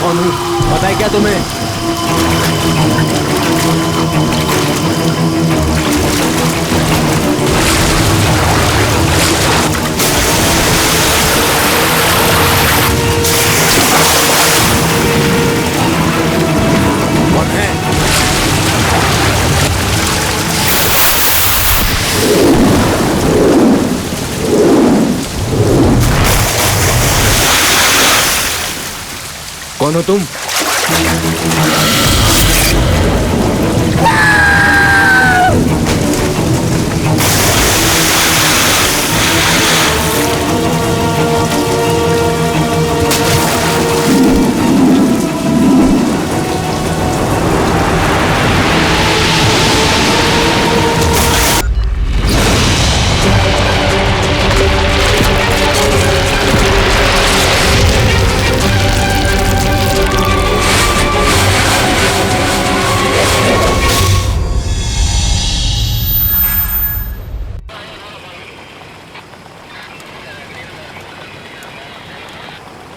कौन हूँ पता है क्या तुम्हें? कौन है? कौन हो तुम?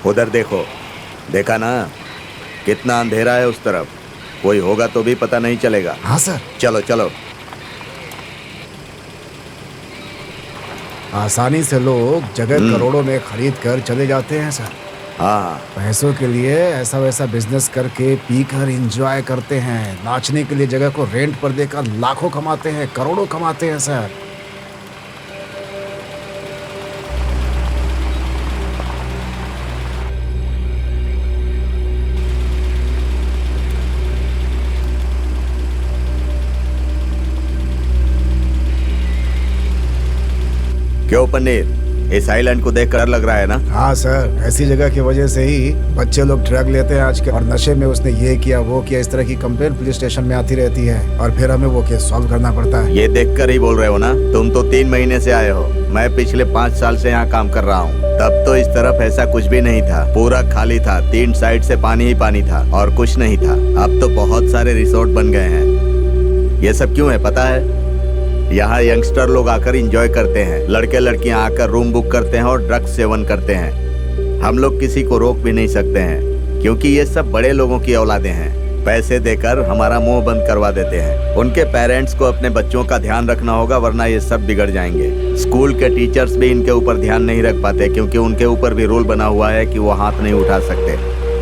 उधर देखो, देखा ना कितना अंधेरा है उस तरफ। कोई होगा तो भी पता नहीं चलेगा। हाँ सर। चलो चलो। आसानी से लोग जगह करोड़ों में खरीद कर चले जाते हैं सर। हाँ, पैसों के लिए ऐसा वैसा बिजनेस करके पीकर एंजॉय करते हैं। नाचने के लिए जगह को रेंट पर देकर लाखों कमाते हैं, करोड़ों कमाते हैं सर। क्यों पनीर, इस आइलैंड को देखकर डर लग रहा है ना? हाँ सर, ऐसी जगह की वजह से ही बच्चे लोग ड्रग लेते हैं आजकल, और नशे में उसने ये किया वो किया, इस तरह की कंप्लेंट पुलिस स्टेशन में आती रहती है और फिर हमें वो केस सॉल्व करना पड़ता है। ये देखकर ही बोल रहे हो ना? तुम तो 3 महीने से आए हो, मैं पिछले 5 साल से यहाँ काम कर रहा हूँ। तब तो इस तरफ ऐसा कुछ भी नहीं था, पूरा खाली था, 3 साइड से पानी ही पानी था और कुछ नहीं था। अब तो बहुत सारे रिसोर्ट बन गए हैं। ये सब क्यों है पता है? यहाँ यंगस्टर लोग आकर एंजॉय करते हैं, लड़के लड़कियाँ आकर रूम बुक करते हैं और ड्रग्स सेवन करते हैं। हम लोग किसी को रोक भी नहीं सकते हैं, क्योंकि ये सब बड़े लोगों की औलादे हैं। पैसे देकर हमारा मुंह बंद करवा देते हैं। उनके पेरेंट्स को अपने बच्चों का ध्यान रखना होगा, वरना ये सब बिगड़ जाएंगे। स्कूल के टीचर्स भी इनके ऊपर ध्यान नहीं रख पाते, क्योंकि उनके ऊपर भी रूल बना हुआ है कि वो हाथ नहीं उठा सकते।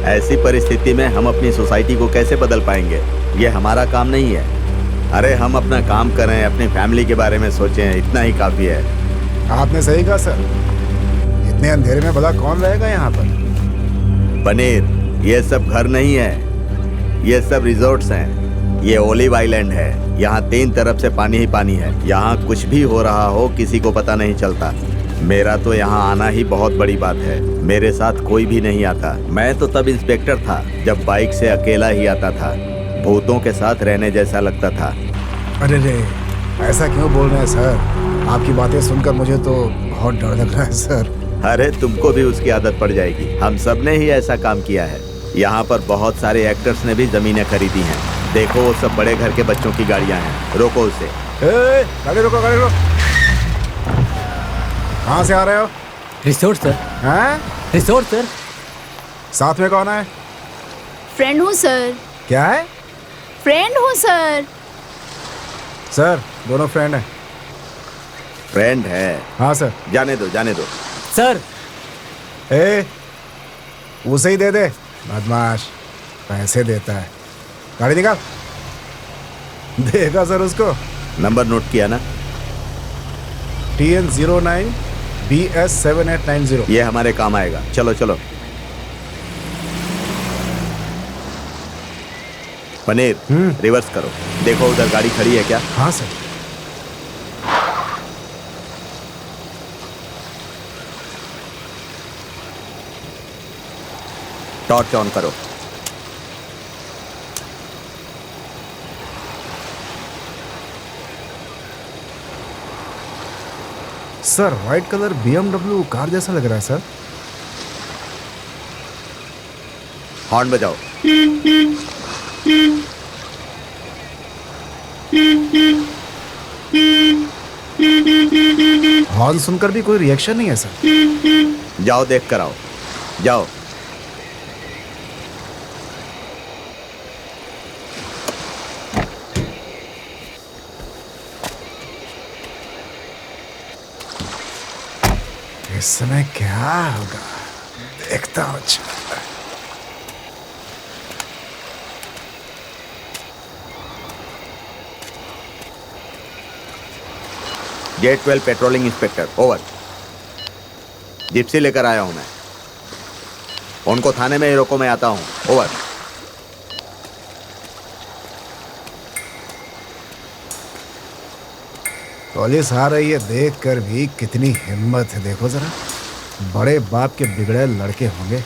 ऐसी परिस्थिति में हम अपनी सोसाइटी को कैसे बदल पाएंगे? ये हमारा काम नहीं है। अरे हम अपना काम करें, अपनी फैमिली के बारे में सोचें, इतना ही काफी है। आपने सही कहा सर, इतने अंधेरे में भला कौन रहेगा यहाँ पर? पनीर, ये सब घर नहीं है, ये सब रिजॉर्ट्स हैं। ये ओलिव आइलैंड है, यहाँ 3 तरफ से पानी ही पानी है। यहाँ कुछ भी हो रहा हो किसी को पता नहीं चलता। मेरा तो यहाँ आना ही बहुत बड़ी बात है। मेरे साथ कोई भी नहीं आता। मैं तो तब इंस्पेक्टर था जब बाइक से अकेला ही आता था। भूतों के साथ रहने जैसा लगता था। अरे रे, ऐसा क्यों बोल रहे हैं सर? आपकी बातें सुनकर मुझे तो बहुत डर लग रहा है सर। अरे तुमको भी उसकी आदत पड़ जाएगी। हम सब ने ही ऐसा काम किया है। यहाँ पर बहुत सारे एक्टर्स ने भी जमीनें खरीदी हैं। देखो वो सब बड़े घर के बच्चों की गाड़ियाँ हैं। रोको उसे। गाड़ी रोको, गाड़ी रोको। कहाँ से आ रहे हो? Resort sir. हैं? Resort sir. साथ में कौन है? फ्रेंड हूँ सर। क्या है? फ्रेंड हूँ सर। सर, दोनों फ्रेंड हैं। फ्रेंड है? हाँ सर। जाने दो, जाने दो सर। उसे ही दे दे, बदमाश पैसे देता है। गाड़ी निकाल। देगा सर उसको। नंबर नोट किया ना? TN09 BS 7890। ये हमारे काम आएगा। चलो चलो। पनीर, रिवर्स करो। देखो उधर गाड़ी खड़ी है क्या? हाँ सर। टॉर्च ऑन करो। Sir, white colour BMW car जैसा लग रहा है सर। हॉर्न बजाओ। हॉर्न सुनकर भी कोई रिएक्शन नहीं है सर। जाओ देख कर आओ। जाओ। इस समय क्या होगा देखता हूँ। Gate 12 patrolling inspector, over. Gypsy लेकर आया हूं मैं, उनको थाने में ही रोको, मैं आता हूं, ओवर। पुलिस आ रही है देख कर भी कितनी हिम्मत है, देखो जरा। बड़े बाप के बिगड़े लड़के होंगे।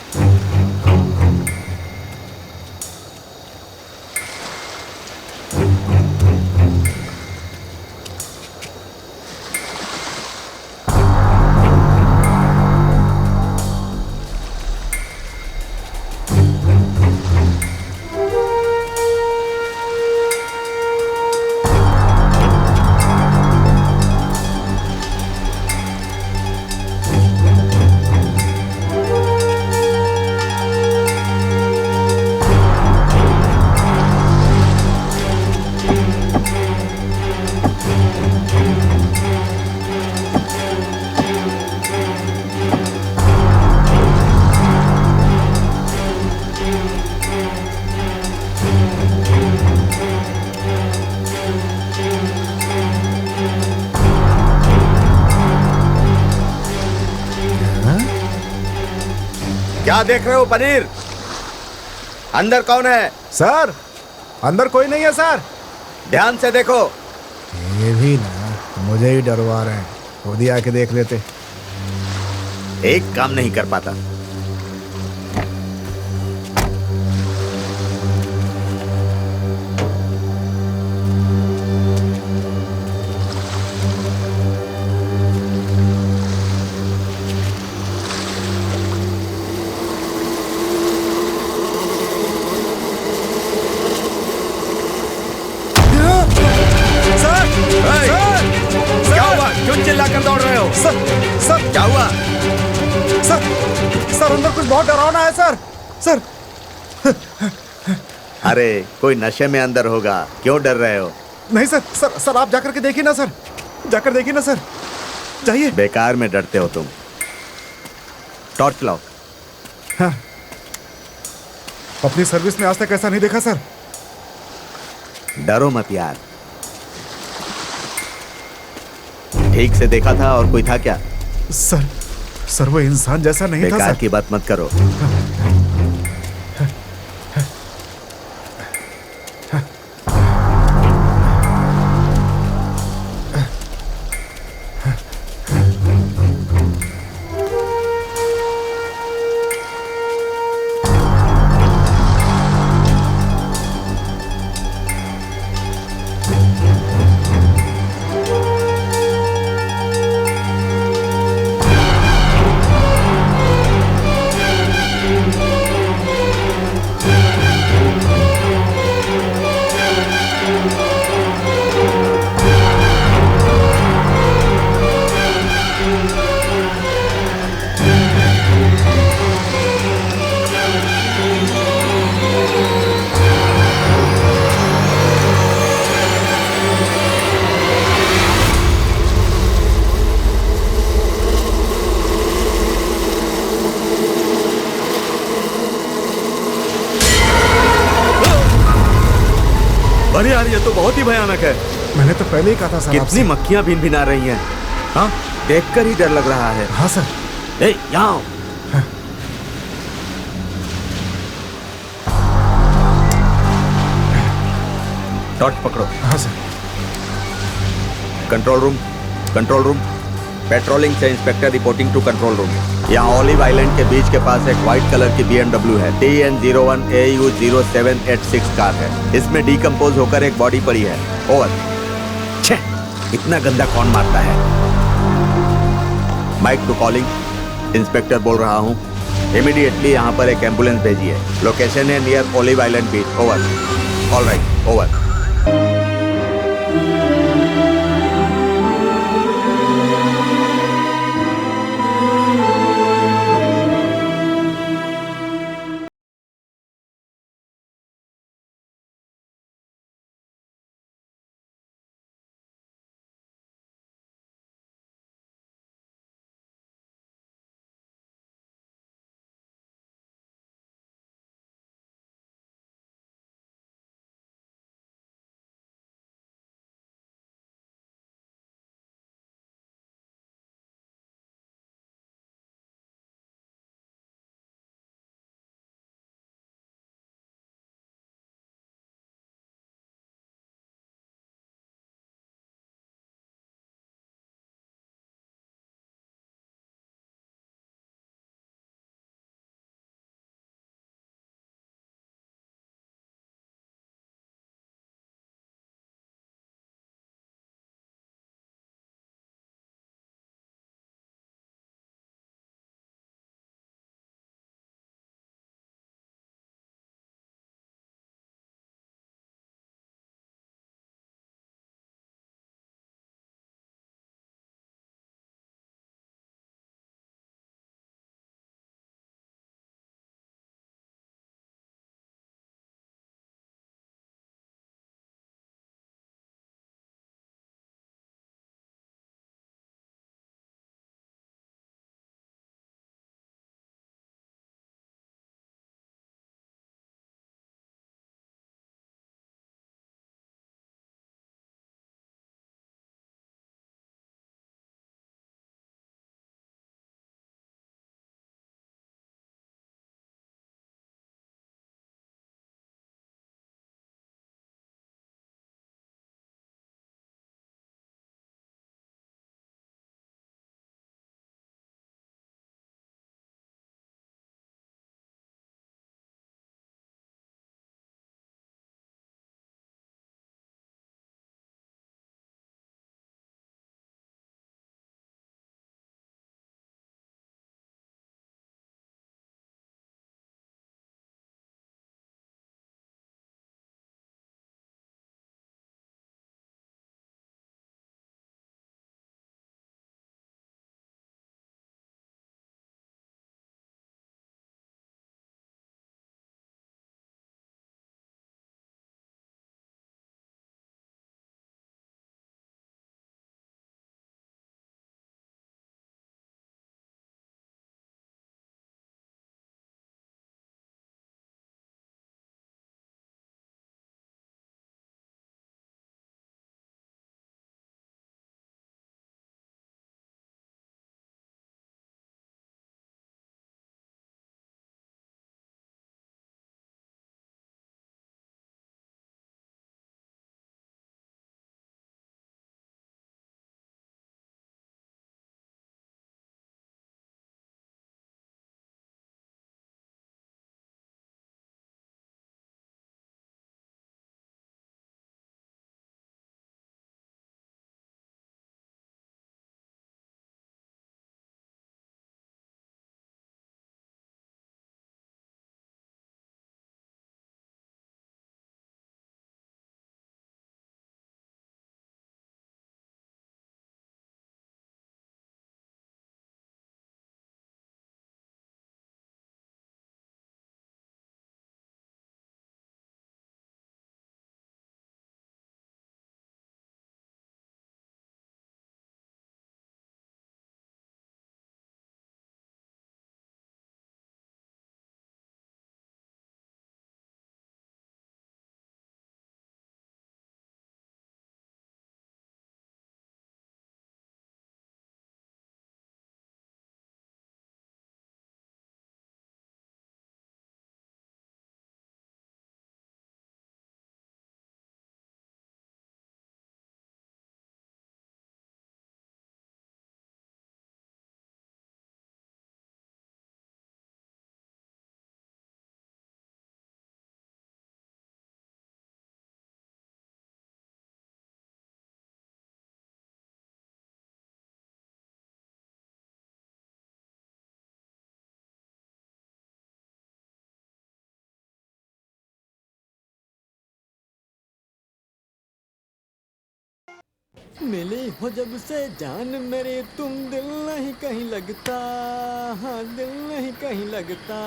क्या देख रहे हो पनीर? अंदर कौन है? सर अंदर कोई नहीं है सर। ध्यान से देखो। ये भी ना मुझे ही डरवा रहे हैं, खुद ही आके देख लेते। एक काम नहीं कर पाता। क्या हुआ? क्यों चिल्लाकर दौड़ रहे हो? सर क्या हुआ? सर अंदर कुछ बहुत डरावना है सर। सर अरे कोई नशे में अंदर होगा, क्यों डर रहे हो? नहीं सर, सर आप जाकर के देखिए ना सर, जाकर देखिए ना सर, जाइए। बेकार में डरते हो तुम। टॉर्च लाओ। हाँ। अपनी सर्विस में आज तक ऐसा नहीं देखा सर। डरो मत यार, ठीक से देखा था और कोई था क्या? सर वो इंसान जैसा नहीं था बेकार सर। की बात मत करो। अरे यार, ये तो बहुत ही भयानक है। मैंने तो पहले ही कहा था सर कितनी आपसे। मक्खियां भिन भिना रही हैं। हाँ, देखकर ही डर लग रहा है। हाँ सर। ए, यहाँ आओ। टॉर्च पकड़ो। हाँ sir. Control room, control room. Patrolling से inspector reporting to control room. यहाँ ऑलिव आइलैंड के बीच के पास एक व्हाइट कलर की BMW है। TN01AU0786 कार है। इसमें डिकम्पोज होकर एक बॉडी पड़ी है। ओवर। छे, इतना गंदा कौन मारता है? Mic to calling. इंस्पेक्टर बोल रहा हूँ, इमीडिएटली यहाँ पर एक एम्बुलेंस भेजिए। लोकेशन है near Olive Island beach. Over. All right, over. मिली हो जब से जान मेरे तुम, दिल नहीं कहीं लगता, हाँ दिल नहीं कहीं लगता,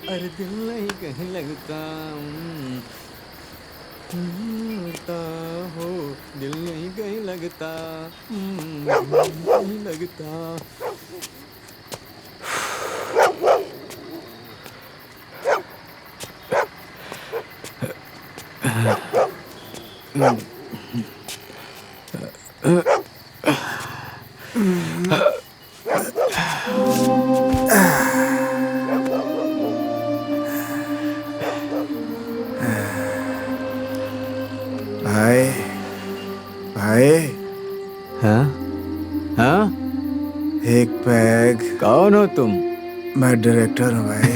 अरे दिल नहीं कहीं लगता, लगता हो दिल नहीं कहीं लगता, नहीं लगता। भाई भाई हाँ हाँ, एक पैग। कौन हो तुम? मैं डायरेक्टर हूँ भाई।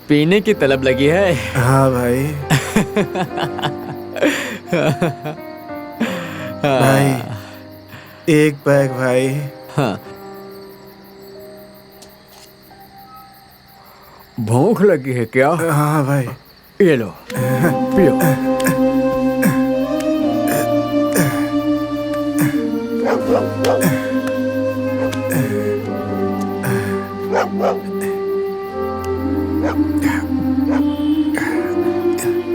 पीने की तलब लगी है? हाँ भाई। भाई एक पैग भाई। हाँ, भूख लगी है क्या? हाँ भाई। ये लो पियो।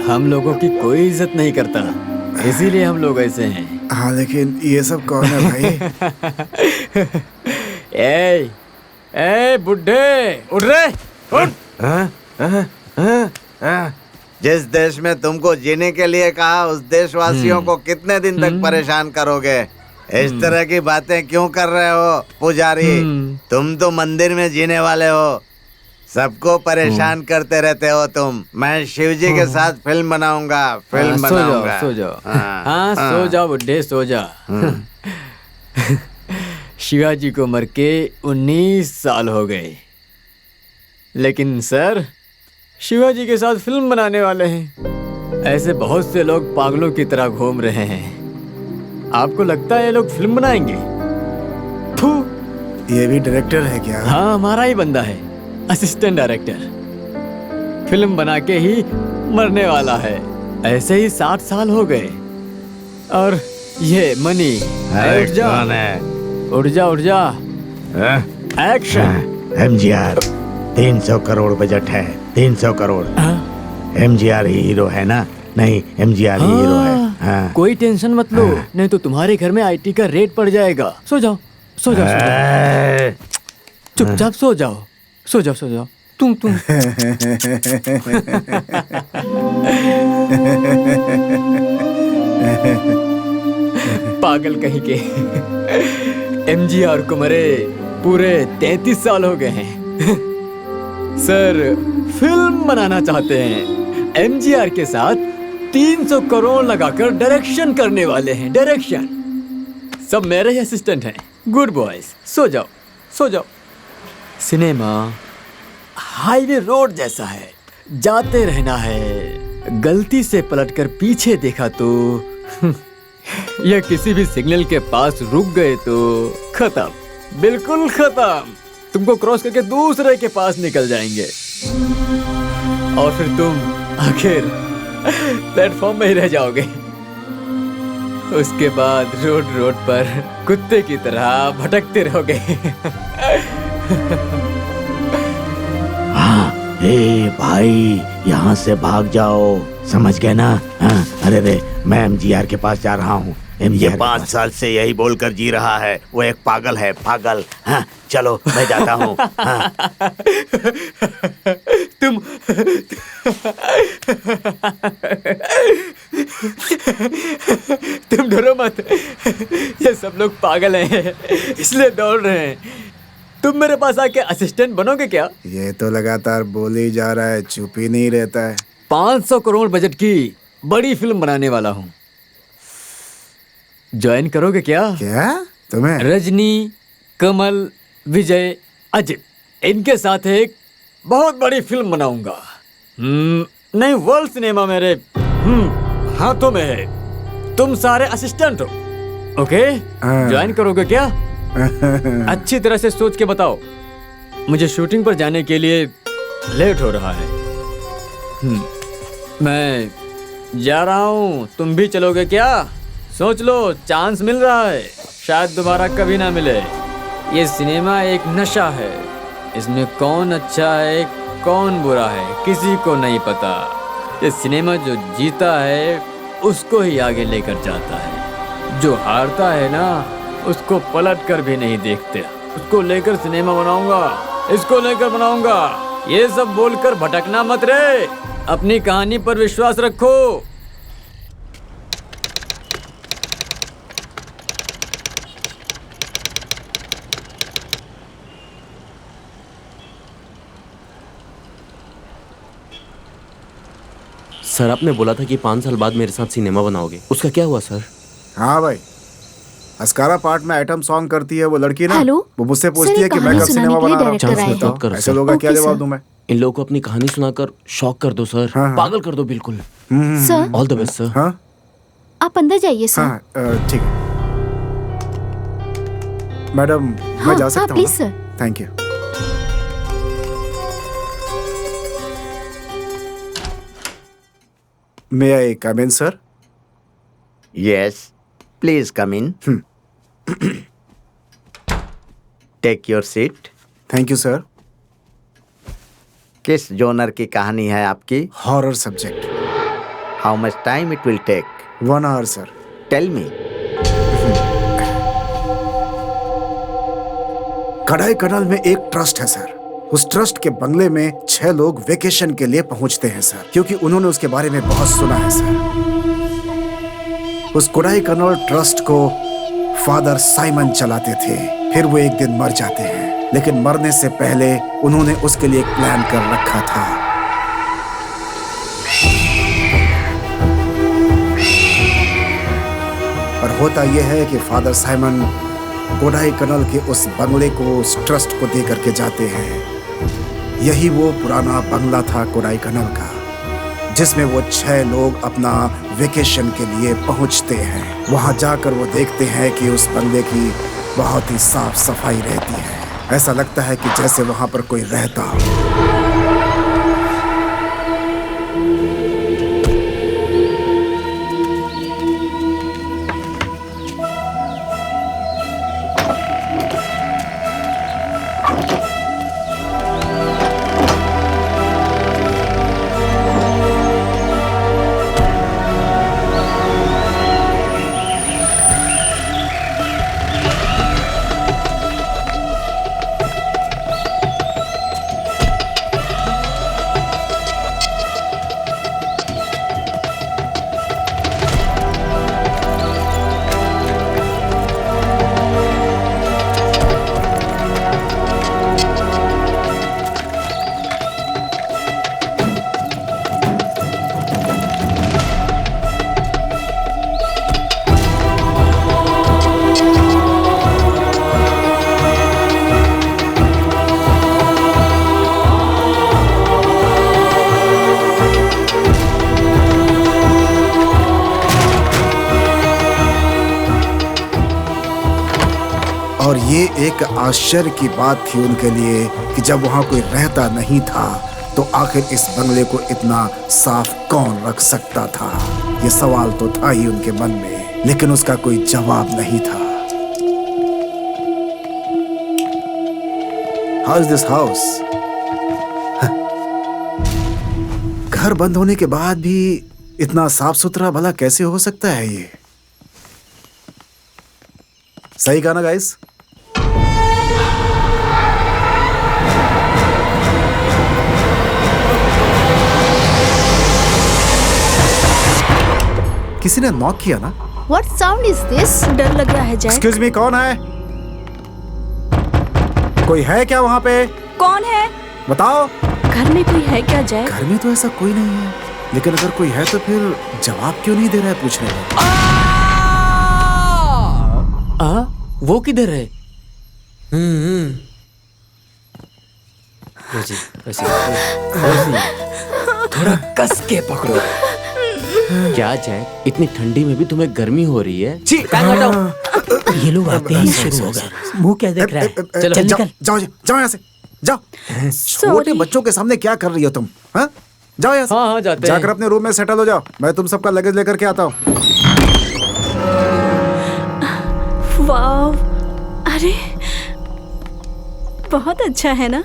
हम लोगों की कोई इज्जत नहीं करता, इसीलिए हम लोग ऐसे हैं। हाँ लेकिन ये सब कौन है भाई? ए बुड्ढे, उठ रे, उठ। जिस देश में तुमको जीने के लिए कहा, उस देशवासियों को कितने दिन तक परेशान करोगे? इस तरह की बातें क्यों कर रहे हो पुजारी? तुम तो मंदिर में जीने वाले हो, सबको परेशान करते रहते हो तुम। मैं शिवजी के साथ फिल्म बनाऊंगा, फिल्म बनाऊंगा। सो जाओ, हाँ सो जाओ बुड्ढे, सो जा। शिवाजी को मर के 19 साल हो गए, लेकिन सर शिवाजी के साथ फिल्म बनाने वाले हैं। ऐसे बहुत से लोग पागलों की तरह घूम रहे हैं। आपको लगता है ये लोग फिल्म बनाएंगे? फू। ये भी डायरेक्टर है क्या? हाँ, हमारा ही बंदा है, असिस्टेंट डायरेक्टर। फिल्म बना के ही मरने वाला है। ऐसे ही 60 साल हो गए। और ये मनी, उठ जा, उठ जा, उठ जा। एक्शन। एमजीआर 300 करोड़ बजट है, 300 करोड़। एमजीआर ही हीरो है ना? नहीं, एमजीआर ही हीरो है। हाँ। कोई टेंशन मत लो, नहीं तो तुम्हारे घर में आईटी का रेट पड़ जाएगा। सो जाओ, सो जाओ, सो जाओ। चुपचाप सो जाओ, सो जाओ, सो जाओ। तुम पागल कहीं के। एमजीआर को मरे पूरे 33 साल हो गए हैं। सर फिल्म बनाना चाहते हैं, एमजीआर के साथ 300 करोड़ लगाकर डायरेक्शन करने वाले हैं। डायरेक्शन सब मेरे ही असिस्टेंट हैं। गुड बॉयज, सो जाओ, सो जाओ। सिनेमा हाईवे रोड जैसा है, जाते रहना है। गलती से पलटकर पीछे देखा तो या किसी भी सिग्नल के पास रुक गए तो खत्म, बिल्कुल खत्म। तुमको क्रॉस करके दूसरे के पास निकल जाएंगे और फिर तुम आखिर प्लेटफॉर्म में ही रह जाओगे। उसके बाद रोड रोड पर कुत्ते की तरह भटकते रहोगे। हाँ, ए भाई, यहाँ से भाग जाओ, समझ गए ना? हाँ, अरे रे, मैं एमजीआर के पास जा रहा हूँ। ये 5 साल से यही बोलकर जी रहा है, वो एक पागल है, पागल। हाँ, चलो मैं जाता हूँ। हाँ। तुम तुम डरो मत, ये सब लोग पागल हैं, इसलिए दौड़ रहे हैं। तुम मेरे पास आके असिस्टेंट बनोगे क्या? ये तो लगातार बोल ही जा रहा है, चुप ही नहीं रहता है। 500 करोड़ बजट की बड़ी फिल्म बनाने वाला हूँ, ज्वाइन करोगे क्या? क्या तुम्हें? रजनी, कमल, विजय, अजित, इनके साथ एक बहुत बड़ी फिल्म बनाऊंगा। नहीं, वर्ल्ड सिनेमा मेरे हाथों में है। तुम सारे असिस्टेंट हो, ओके? ज्वाइन करोगे क्या? अच्छी तरह से सोच के बताओ, मुझे शूटिंग पर जाने के लिए लेट हो रहा है। मैं जा रहा हूँ, तुम भी चलोगे क्या? सोच लो, चांस मिल रहा है, शायद दोबारा कभी ना मिले। ये सिनेमा एक नशा है, इसमें कौन अच्छा है कौन बुरा है किसी को नहीं पता। ये सिनेमा जो जीता है उसको ही आगे लेकर जाता है, जो हारता है ना उसको पलट कर भी नहीं देखते। उसको लेकर सिनेमा बनाऊंगा, इसको लेकर बनाऊंगा, ये सब बोलकर भटकना मत रे, अपनी कहानी पर विश्वास रखो। सर आपने बोला था कि 5 साल बाद मेरे साथ सिनेमा बनाओगे, उसका क्या हुआ सर? हाँ भाई, अस्कारा पार्ट में आइटम सॉन्ग करती है वो लड़की ना, हेलो? वो मुझसे सर, पूछती ये है कि मैं कहानी कब सुनाने सिनेमा के लिए बना रहा हूँ। डायरेक्टर आए मत करो ऐसे सर। लोगों का क्या ओके, जवाब सर। दूं मैं? इन लोगों को अपनी कहानी सुनाकर शॉक कर दो सर, हाँ, हाँ। पागल कर दो बिल्कुल। Sir, all the best sir. हाँ आप अंदर जाइए सर। हाँ, ठीक है मैडम, मैं हाँ, जा हाँ, सकता हूँ? Please sir. Thank you. May I come in sir? Yes, please come in. Take your seat. Thank you sir. किस जोनर की कहानी है आपकी? Horror subject. How much time it will take? 1 hour sir. Tell me. कढ़ाई कनाल में एक trust है sir. उस ट्रस्ट के बंगले में 6 लोग वेकेशन के लिए पहुंचते हैं सर, क्योंकि उन्होंने उसके बारे में बहुत सुना है सर। उस कोडाई कनाल ट्रस्ट को फादर साइमन चलाते थे। फिर वो एक दिन मर जाते हैं, लेकिन मरने से पहले उन्होंने उसके लिए एक प्लान कर रखा था। और होता यह है कि फादर साइमन कोडाई कनाल के उस बंगले को उस ट्रस्ट को दे करके जाते हैं। यही वो पुराना बंगला था कोडाई कनाल का, जिसमें वो 6 लोग अपना वेकेशन के लिए पहुंचते हैं। वहां जाकर वो देखते हैं कि उस बंगले की बहुत ही साफ सफाई रहती है। ऐसा लगता है कि जैसे वहां पर कोई रहता हो। और ये एक आश्चर्य की बात थी उनके लिए कि जब वहां कोई रहता नहीं था तो आखिर इस बंगले को इतना साफ कौन रख सकता था। ये सवाल तो था ही उनके मन में, लेकिन उसका कोई जवाब नहीं था। How is this house? घर बंद होने के बाद भी इतना साफ सुथरा भला कैसे हो सकता है ये? सही कहा ना गाइस? किसी ने नॉक किया ना? What sound is this? डर लग रहा है जैक। एक्सक्यूज मी, कौन है? कोई है क्या वहां पे? कौन है? बताओ। घर में कोई है क्या जैक? घर में तो ऐसा कोई नहीं है, लेकिन अगर कोई है तो फिर जवाब क्यों नहीं दे रहा है पूछने का? वो किधर है? थोड़ा कस के पकड़ो। क्या जैक, इतनी ठंडी में भी तुम्हें गर्मी हो रही है? छी, टांग हटाओ। ये लोग आते ही शुरू हो गए। मुंह क्या देख रहा है? चल जाओ निकल। जाओ जाओ यहाँ से जाओ। छोटे बच्चों के सामने क्या कर रही हो तुम? हाँ जाओ यहाँ से। हाँ, जाते जाकर हैं। अपने रूम में सेटल हो जाओ। मैं तुम सबका लगेज लेकर के आता हूँ। वाओ, अरे बहुत अच्छा है ना।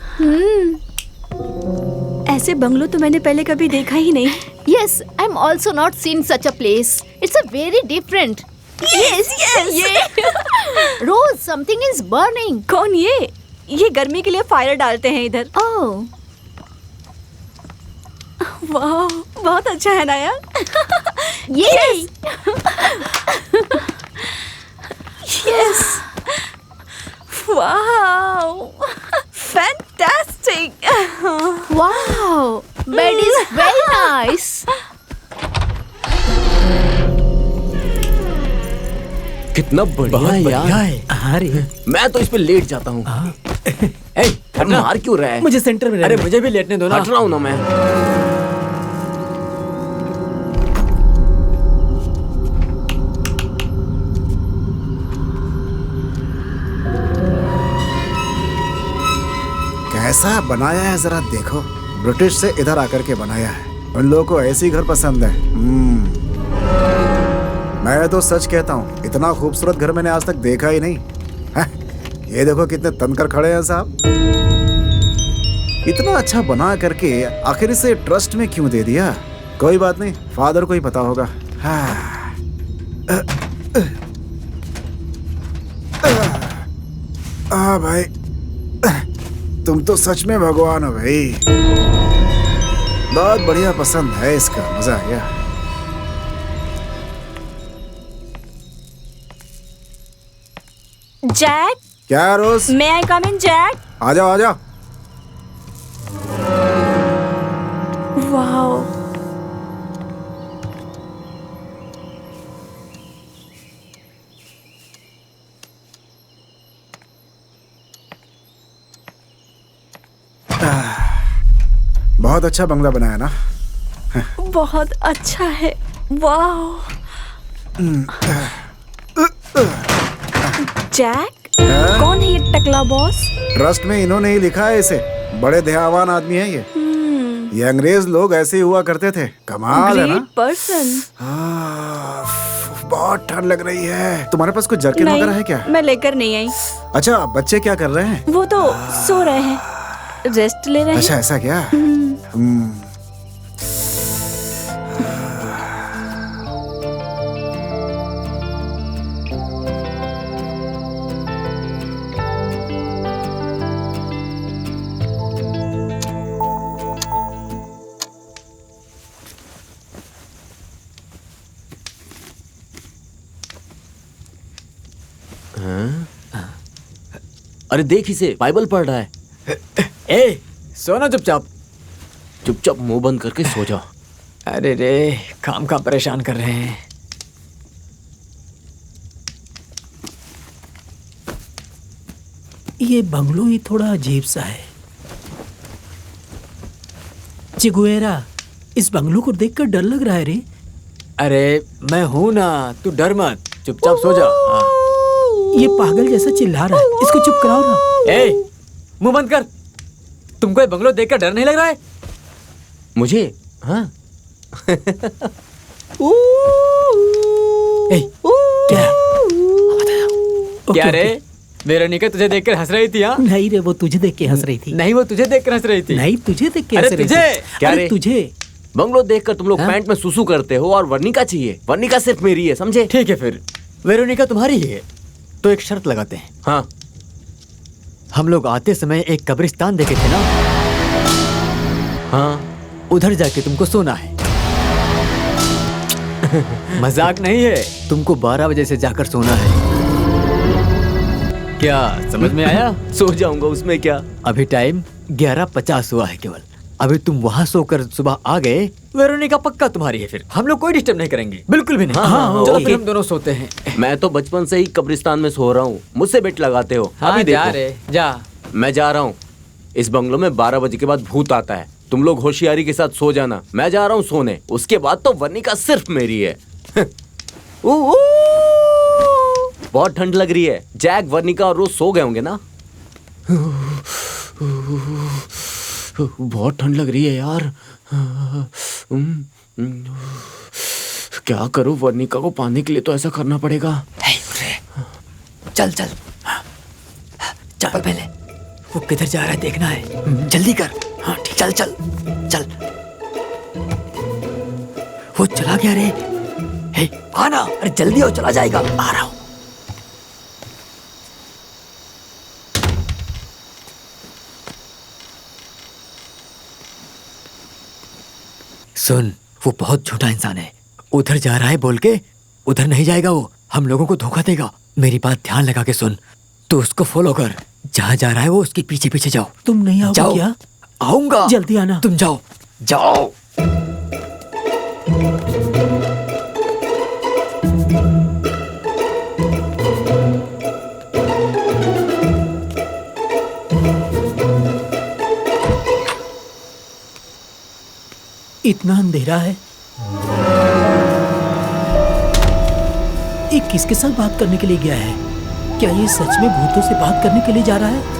ऐसे बंगलो तो मैंने पहले कभी देखा ही नहीं। Yes, I'm also not seen such a place. It's a very different. Yes yes. Rose, something is burning. कौन ये गर्मी के लिए फायर डालते हैं इधर। Oh, वाह, बहुत अच्छा है ना यार। yes. Yes, wow, fantastic. Wow, bed is very nice. कितना बढ़िया है यार। अरे मैं तो इस पे लेट जाता हूँ। ए, हटना। मार क्यों रहा है? मुझे सेंटर में अरे रहना। मुझे भी लेटने दो ना। हट रहा हूँ ना मैं। कैसा बनाया है जरा देखो। ब्रिटिश से इधर आकर के बनाया है। उन लोगों को ऐसी घर पसंद है। मैं तो सच कहता हूँ, इतना खूबसूरत घर मैंने आज तक देखा ही नहीं। ये देखो कितने तनकर खड़े हैं साहब। इतना अच्छा बना करके आखिर इसे ट्रस्ट में क्यों दे दिया? कोई बात नहीं, फादर को ही पता होगा। भाई तुम तो सच में भगवान हो भाई। बहुत बढ़िया पसंद है इसका, मजा आ गया। जैक, क्या रोज? मे आई कम इन जैक? आ जाओ आ जाओ। वाओ, बहुत अच्छा बंगला बनाया ना। बहुत अच्छा है। वाओ। जैक, कौन है ये टकला बॉस? ट्रस्ट में इन्होंने ही लिखा है इसे। बड़े दयावान आदमी है ये अंग्रेज लोग ऐसे ही हुआ करते थे। कमाल है ना। Great person. बहुत ठंड लग रही है। तुम्हारे पास कुछ जर्किन वगैरह है क्या? मैं लेकर नहीं आई। अच्छा, बच्चे क्या कर रहे हैं? वो तो सो रहे हैं, रेस्ट ले रहे हैं। अच्छा ऐसा क्या? अरे देख इसे, बाइबल पढ़ रहा है। ए, सोना चुपचाप। चुपचाप मुंह बंद करके सो जा। अरे रे, काम परेशान कर रहे हैं। ये बंगलो ही थोड़ा अजीब सा है। चिगुएरा, इस बंगलो को देखकर डर लग रहा है रे। अरे मैं हूं ना, तू डर मत, चुपचाप सो जा। हाँ। ये पागल जैसा चिल्ला रहा है, इसको चुप कराओ ना। ए, मुंह बंद कर। तुमको ये बंगलो देखकर डर नहीं लग रहा है? मुझे? हाँ। ए, क्या? क्या रे, वेरोनिका तुझे देखकर हंस रही थी? हाँ नहीं रे, वो तुझे देख के हंस रही थी। नहीं, वो तुझे देखकर हंस रही थी। नहीं, तुझे देख के अरे हंस रही तुझे? थी। क्या अरे रे? तुझे? बंगलो देखकर तुम लोग हाँ? पैंट में सुसु करते हो और वर्णिका चाहिए। वर्णिका सिर्फ मेरी है, समझे? ठीक है, फिर वेरोनिका तुम्हारी ही है तो एक शर्त लगाते हैं। हाँ। हम लोग आते समय एक कब्रिस्तान देखे थे ना? हाँ। उधर जाके तुमको सोना है। मजाक नहीं है, तुमको 12 बजे से जाकर सोना है। क्या समझ में आया? सो जाऊंगा, उसमें क्या। अभी टाइम 11:50 हुआ है केवल। अभी तुम वहाँ सोकर सुबह आ गए, वेरोनिका पक्का तुम्हारी है। फिर हम लोग कोई डिस्टर्ब नहीं करेंगे, बिल्कुल भी नहीं। हाँ, चलो ओके। फिर हम दोनों सोते हैं। मैं तो बचपन से ही कब्रिस्तान में सो रहा हूँ, मुझसे बेट लगाते हो। अभी जा देखो, रे, जा। मैं जा रहा हूँ। इस बंगलो में 12 बजे के बाद भूत आता है। तुम लोग होशियारी के साथ सो जाना। मैं जा रहा हूँ सोने। उसके बाद तो वर्णिका सिर्फ मेरी है। बहुत ठंड लग रही है। जैक, वर्निका और रोज सो गए होंगे ना? बहुत ठंड लग रही है यार। क्या करूं? वर्निका को पाने के लिए तो ऐसा करना पड़ेगा। चल चल चल पहले, वो किधर जा रहा है देखना है। जल्दी कर। हाँ ठीक, चल चल चल। वो चला गया रे। हे आना, अरे जल्दी हो, चला जाएगा। आ रहा हूं। सुन, वो बहुत झूठा इंसान है। उधर जा रहा है बोल के उधर नहीं जाएगा। वो हम लोगों को धोखा देगा। मेरी बात ध्यान लगा के सुन। तू उसको फॉलो कर। जहाँ जा रहा है वो उसके पीछे पीछे जाओ। तुम नहीं आओगे क्या? आऊंगा, जल्दी आना। तुम जाओ जाओ। इतना अंधेरा है। ये किसके साथ बात करने के लिए गया है? क्या ये सच में भूतों से बात करने के लिए जा रहा है?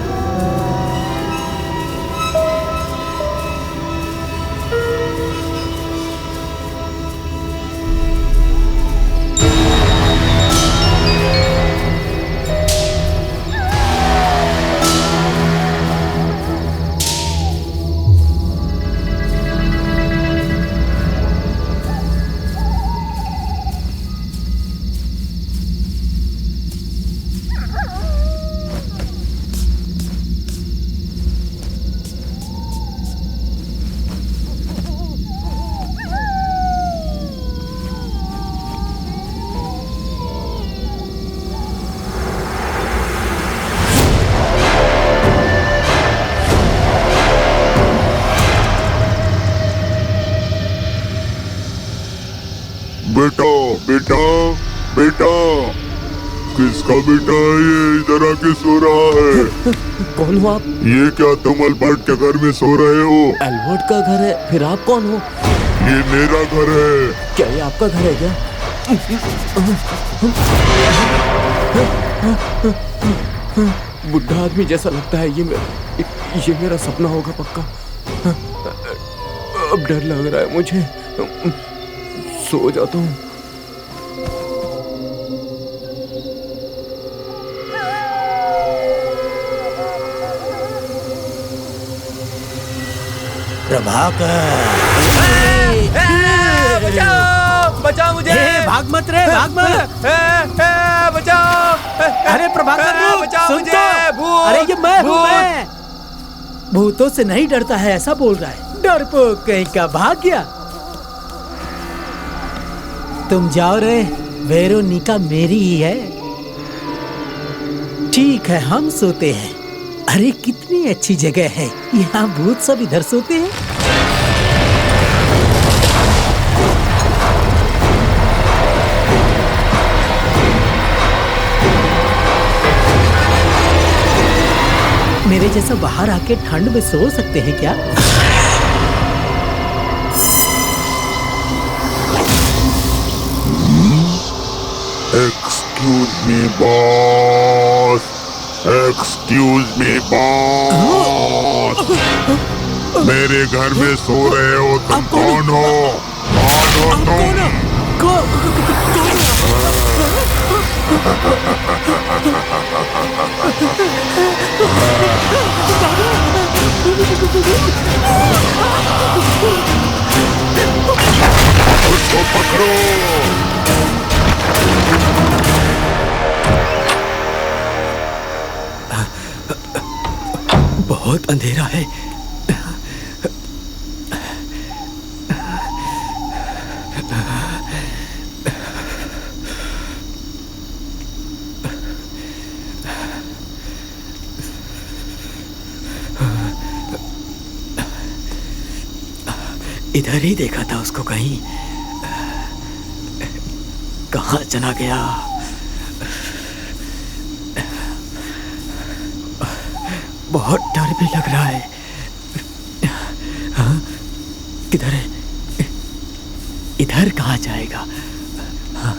बेटा बेटा बेटा, किसका बेटा है ये? इधर आके सो रहा है। कौन हो आप? ये क्या तुम अल्बर्ट के घर में सो रहे हो? एल्बर्ट का घर है? फिर आप कौन हो? ये मेरा घर है। क्या ये आपका घर है क्या? बुढ़ा आदमी जैसा लगता है। ये मेरा सपना होगा पक्का। अब डर लग रहा है मुझे। सो जाता हूँ। बचाओ बचाओ मुझे। भाग मत रे, भाग मत। बचाओ। अरे प्रभाकर रुक, बचाओ सुन मुझे, तो। भूत, अरे ये मैं हूँ, भूत। मैं। भूतों से नहीं डरता है ऐसा बोल रहा है। डरपोक कहीं का, भाग गया। तुम जाओ रे, वेरोनिका मेरी ही है। ठीक है, हम सोते हैं। अरे कितनी अच्छी जगह है, यहाँ भूत सब इधर सोते हैं। मेरे जैसा बाहर आके ठंड में सो सकते हैं क्या? Excuse me boss, excuse me boss. मेरे घर में सो रहे हो तुम? कौन हो? कौन हो तुम? उसको पकड़ो। बहुत अंधेरा है। इधर ही देखा था उसको, कहीं कहाँ चला गया? बहुत डर भी लग रहा है। हाँ? किधर है? इधर कहाँ जाएगा? हाँ?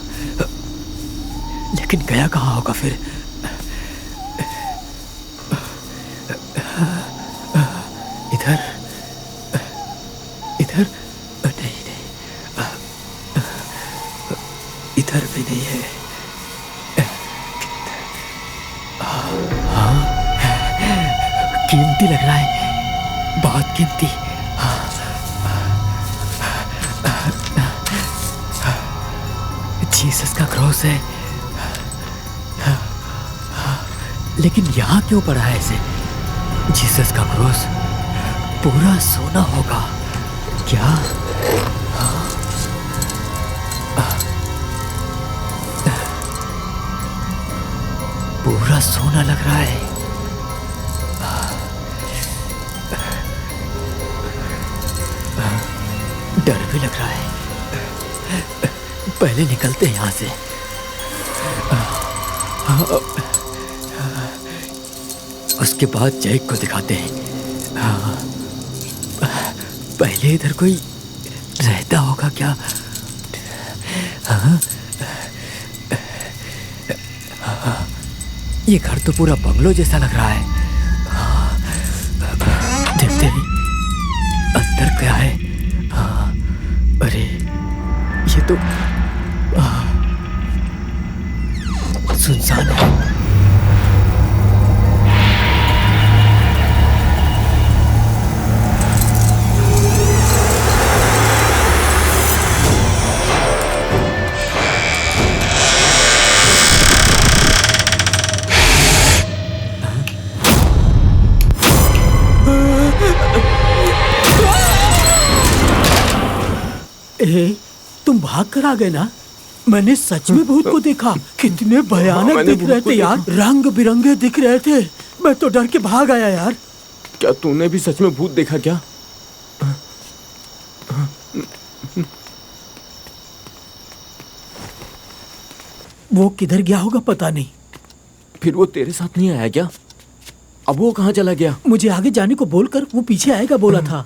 लेकिन गया कहाँ होगा फिर? इधर इधर नहीं नहीं, इधर भी नहीं है। हाँ, कीमती लग रहा है, बहुत कीमती। जीसस का क्रॉस है, लेकिन यहाँ क्यों पड़ा है ऐसे? जीसस का क्रॉस पूरा सोना होगा क्या? पूरा सोना लग रहा है। डर भी लग रहा है। पहले निकलते हैं यहाँ से। उसके बाद जैक को दिखाते हैं। पहले इधर कोई रहता होगा क्या? ये घर तो पूरा बंगलो जैसा लग रहा है। देखते हैं अंदर क्या है। अरे ये तो सुनसान है। तुम भाग कर आ गए ना? मैंने सच में भूत को देखा। कितने भयानक दिख रहे थे यार, रंग बिरंगे दिख रहे थे। मैं तो डर के भाग आया यार। क्या तूने भी सच में भूत देखा क्या? वो किधर गया होगा पता नहीं। फिर वो तेरे साथ नहीं आया क्या? अब वो कहाँ चला गया? मुझे आगे जाने को बोलकर वो पीछे आएगा बोला था।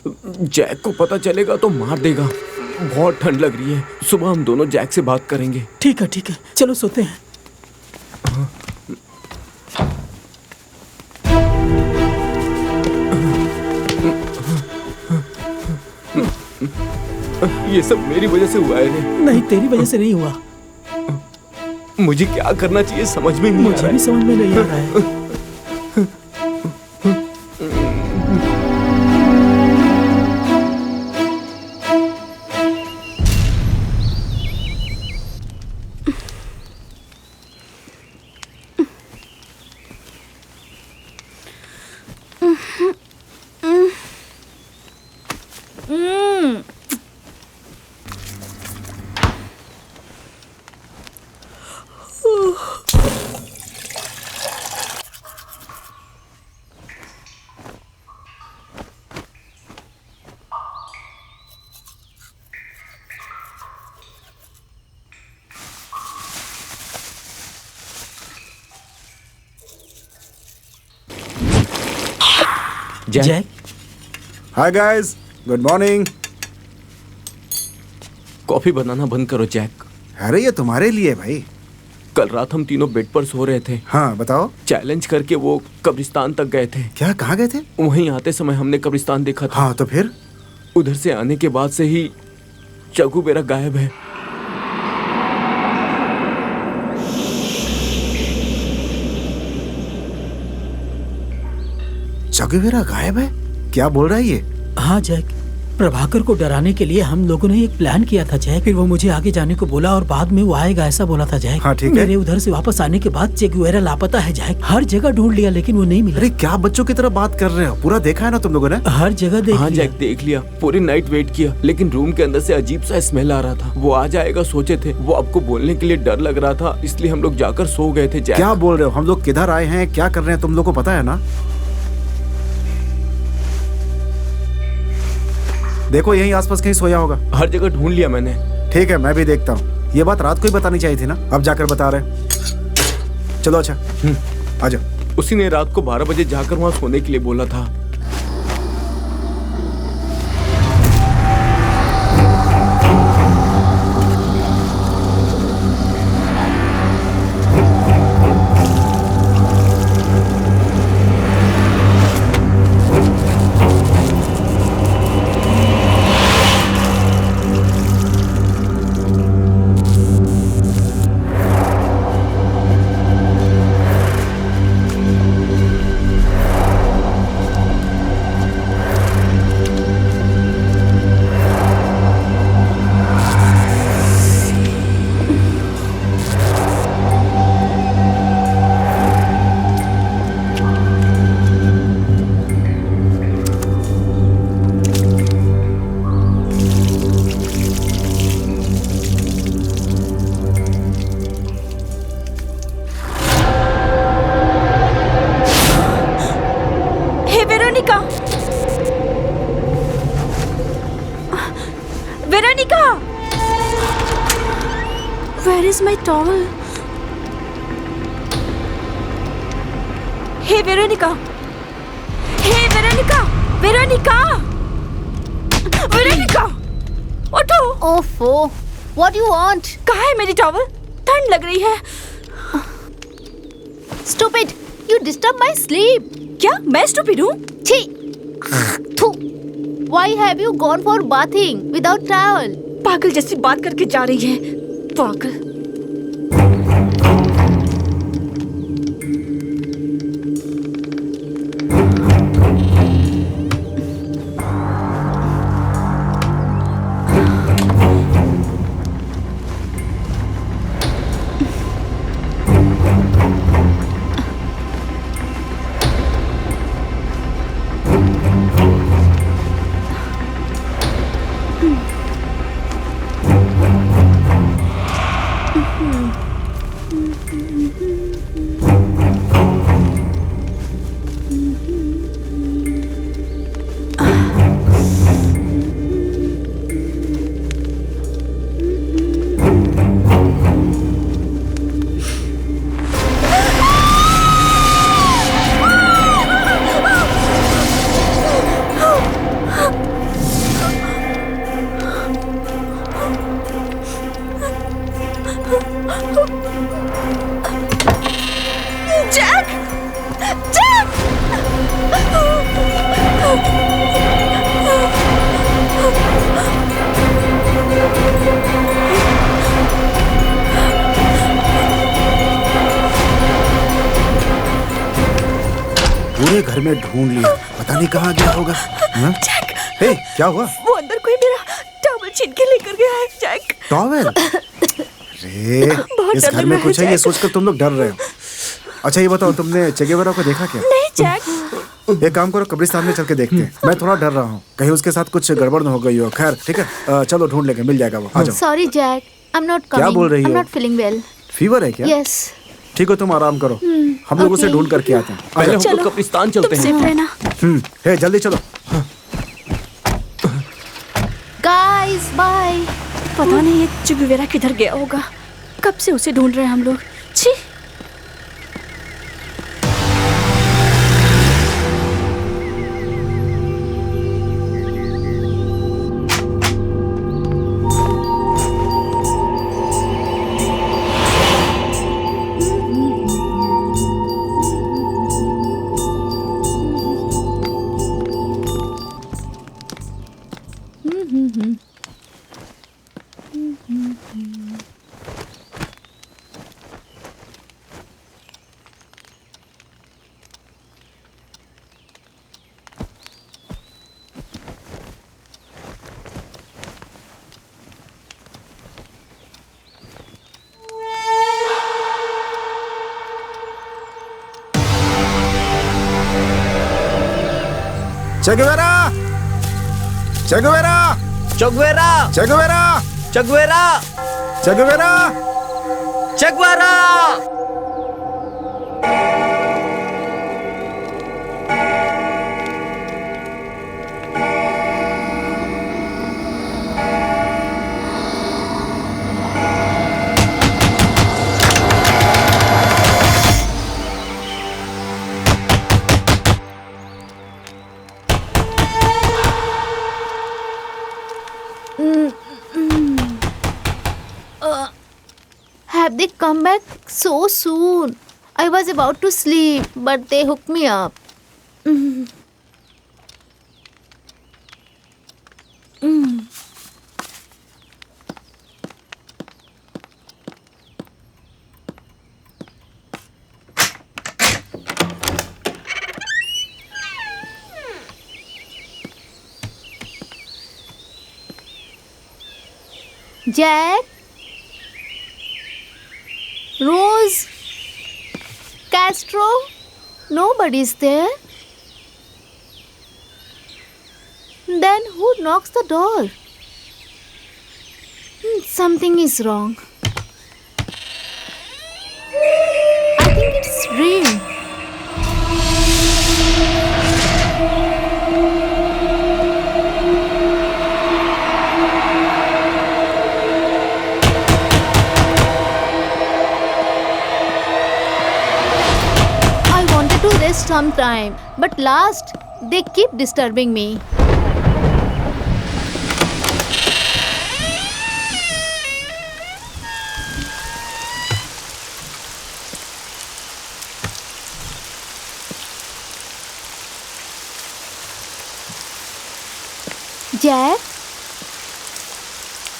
जैक को पता चलेगा तो मार देगा। बहुत ठंड लग रही है, सुबह हम दोनों जैक से बात करेंगे। ठीक है, चलो सोते हैं। ये सब मेरी वजह से हुआ है। नहीं, तेरी वजह से नहीं हुआ। मुझे क्या करना चाहिए समझ में नहीं आ रहा है। मुझे भी समझ में नहीं आ रहा है। Jack, hi guys, good morning. Coffee बनाना बंद करो जैक। अरे ये तुम्हारे लिए भाई। कल रात हम तीनों बेड पर सो रहे थे। हाँ बताओ। चैलेंज करके वो कब्रिस्तान तक गए थे। क्या, कहाँ गए थे? वहीं आते समय हमने कब्रिस्तान देखा था। हाँ तो फिर? उधर से आने के बाद से ही चगू बेरा गायब है। चगुवेरा गायब है? क्या बोल रहा है ये? हाँ जैक, प्रभाकर को डराने के लिए हम लोगों ने एक प्लान किया था जैक। फिर वो मुझे आगे जाने को बोला और बाद में वो आएगा ऐसा बोला था जैक। हाँ ठीक है। मेरे उधर से वापस आने के बाद चेगुवेरा लापता है जैक। हर जगह ढूंढ लिया लेकिन वो नहीं मिला। अरे क्या बच्चों की तरह बात कर रहे हो? पूरा देखा है ना तुम लोगों ने? हर जगह देख हाँ लिया। जैक देख लिया, पूरी नाइट वेट किया, लेकिन रूम के अंदर से अजीब सा स्मेल आ रहा था। वो आ जाएगा सोचे थे, वो आपको बोलने के लिए डर लग रहा था, इसलिए हम लोग जाकर सो गए थे जैक। क्या बोल रहे हो? हम लोग किधर आए हैं, क्या कर रहे हैं, तुम लोग को पता है ना? देखो यहीं आसपास कहीं सोया होगा। हर जगह ढूंढ लिया मैंने। ठीक है, मैं भी देखता हूँ। ये बात रात को ही बतानी चाहिए थी ना, अब जाकर बता रहे। चलो अच्छा, आ जाओ। उसी ने रात को 12 बजे जाकर वहाँ सोने के लिए बोला था। Where is my towel? Hey Veronica! Hey Veronica! Veronica! Veronica! उठो! ओफो, what do you want? कहाँ है मेरी टॉवल? ठंड लग रही है। Stupid, you disturb my sleep. क्या मैं स्टूपिड हूँ? छी! थू! Why have you gone for bathing without towel? पागल जैसी बात करके जा रही है। पागल। जैक! जैक! पूरे घर में ढूंढ लिया, पता नहीं कहाँ गया होगा। हाँ? जैक! हे, क्या हुआ? वो अंदर कोई मेरा टॉवल छीन के लेकर गया है, जैक। टॉवेल? अरे, बहुत इस डर घर लग में रहा कुछ है, है ये जैक। सोचकर तुम लोग डर रहे हो। अच्छा ये बताओ, तुमने चे गेवेरा को देखा क्या? नहीं जैक। एक काम करो, कब्रिस्तान में चल के देखते हैं। मैं थोड़ा डर रहा हूँ, कहीं उसके साथ कुछ गड़बड़ न हो गई हो। खैर ठीक है, चलो ढूंढ लेंगे, मिल जाएगा वो। आ जाओ। Sorry, Jack. I'm not coming. क्या बोल रही I'm हो? not feeling well. फीवर है क्या? Yes. ठीक है, तुम आराम करो, हम लोग उसे okay. ढूंढ करके आते हैं। आ पहले जाओ। हम लोग कब्रिस्तान चलते तुम हैं। सेफ रहना। हे जल्दी चलो। Guys, bye. पता नहीं ये चे गेवेरा किधर गया होगा। कब से उसे ढूंढ रहे हैं हम लोग। छी! चे गेवेरा! चे गेवेरा! चगवेरा! चे गेवेरा! चगवेरा! चे Guevara! चगवेरा! Have they come back so soon? I was about to sleep, but they hooked me up. Jack? Rose? Castro? Nobody's there. Then who knocks the door? Something is wrong. I think it's rain. rest sometime. But last, they keep disturbing me. Jack?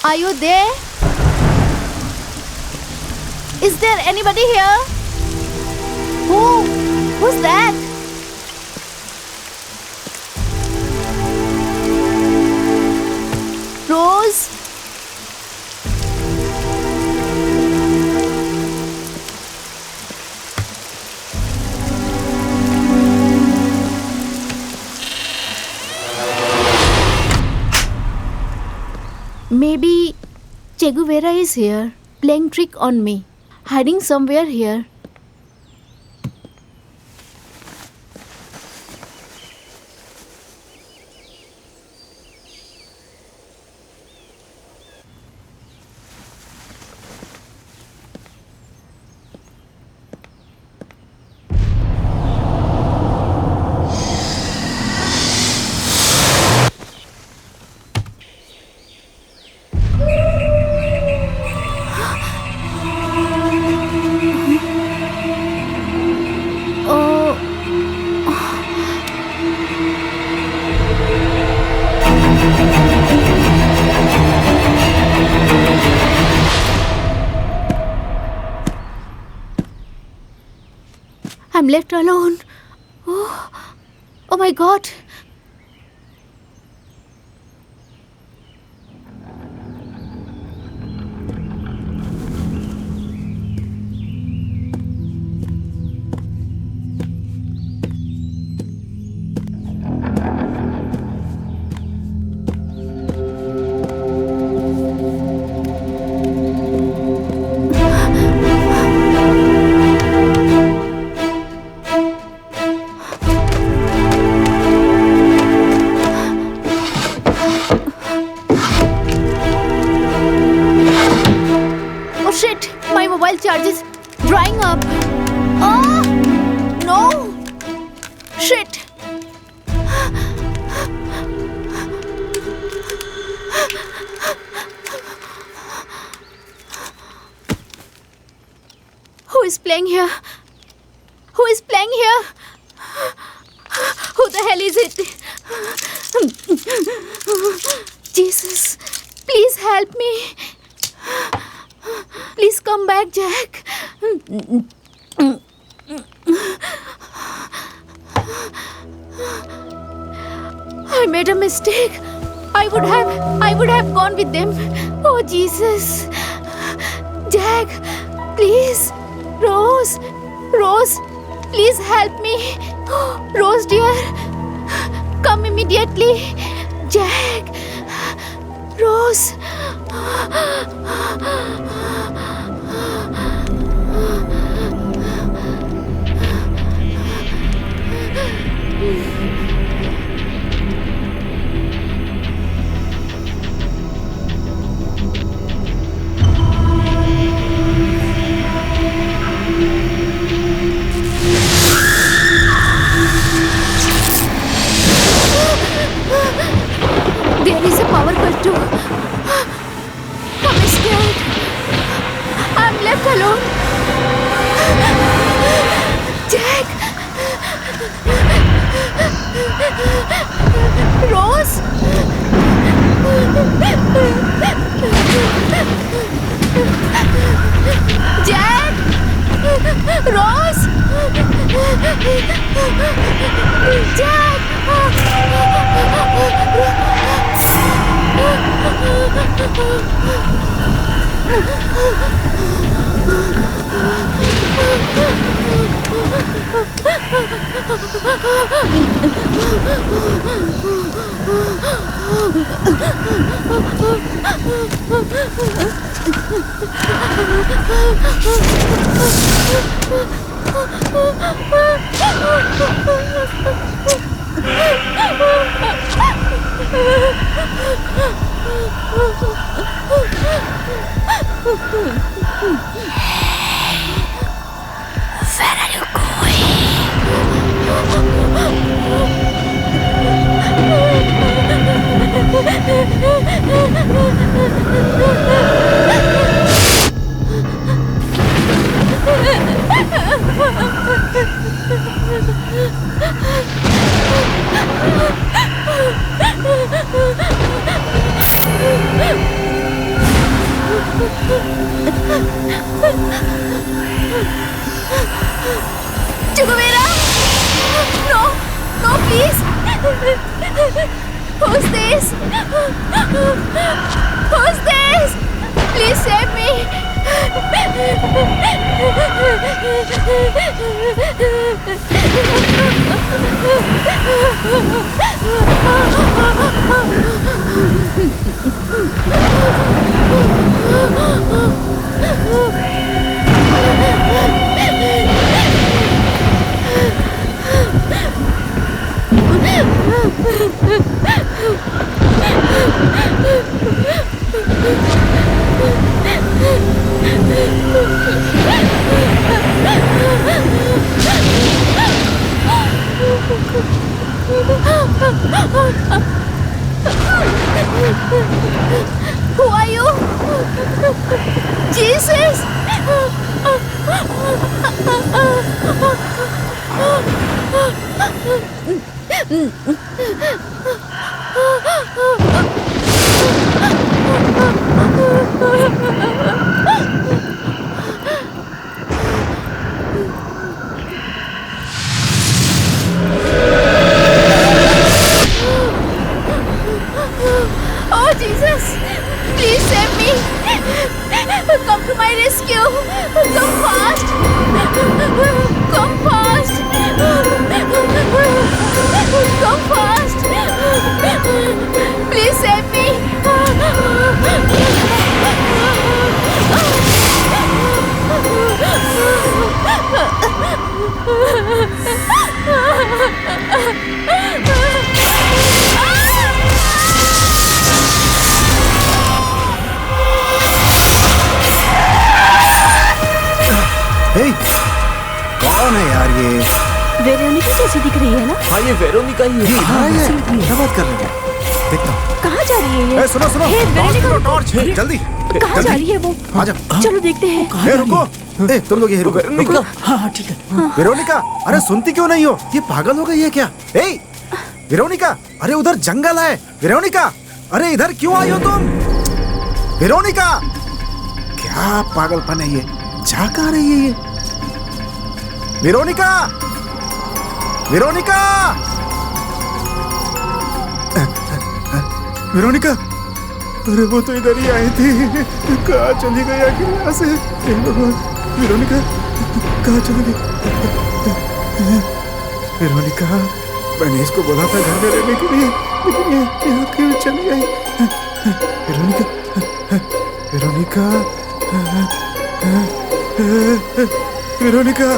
Are you there? Is there anybody here? Who's that? Rose? Maybe Che Guevara is here, playing trick on me, hiding somewhere here. I'm left alone. Oh my God. Charge is drying up. Oh no! Shit! Who is playing here? Who is playing here? Who the hell is it? Jesus, please help me. Please come back, Jack. I made a mistake. I would have gone with them. Oh, Jesus. Jack, please. Rose, please help me. Rose, dear, come immediately. Jack, Rose. There is a power cut too. I'm scared. I'm left alone. Jack! Rose? Jack! Rose? Jack! Where are you going? Chuguvera! No! No, please! Who's this? Who's this? Please save me! Who are you? Jesus! Oh, Jesus! Please save me! Come to my rescue! Come fast! Come fast! Come fast! Please save me! हे, कौन है यार ये? Veronica जैसी दिख रही है ना? हाँ ये वेरोनिका ही है। हाँ ये क्या बात कर रहे हैं? देखता हूँ। कहाँ जा रही है ये? सुनो सुनो, हे, वेरोनिका, टॉर्च जल्दी। कहाँ जा रही है वो? आजा। चलो देखते हैं। ए रुको, ए तुम लोग ये रुको। वेरोनिका। हाँ ठीक है। वेरोनिका, अरे सुनती क्यों नहीं हो? ये पागल हो गई है क्या? ए वेरोनिका, अरे उधर जंगल है। वेरोनिका, अरे इधर क्यों आई हो तुम? वेरोनिका, क्या पागलपन है ये? जा कहाँ रही है ये? वेरोनिका, वेरोनिका, वेरोनिका, अरे वो तो इधर ही आई थी। कहाँ चली गई आखिर यहाँ से? हे भगवान, वेरोनिका कहाँ चली गई? वेरोनिका, मैंने इसको बोला था घर में रहने के लिए, लेकिन ये यहाँ क्यों चली गई? वेरोनिका, वेरोनिका, वेरोनिका,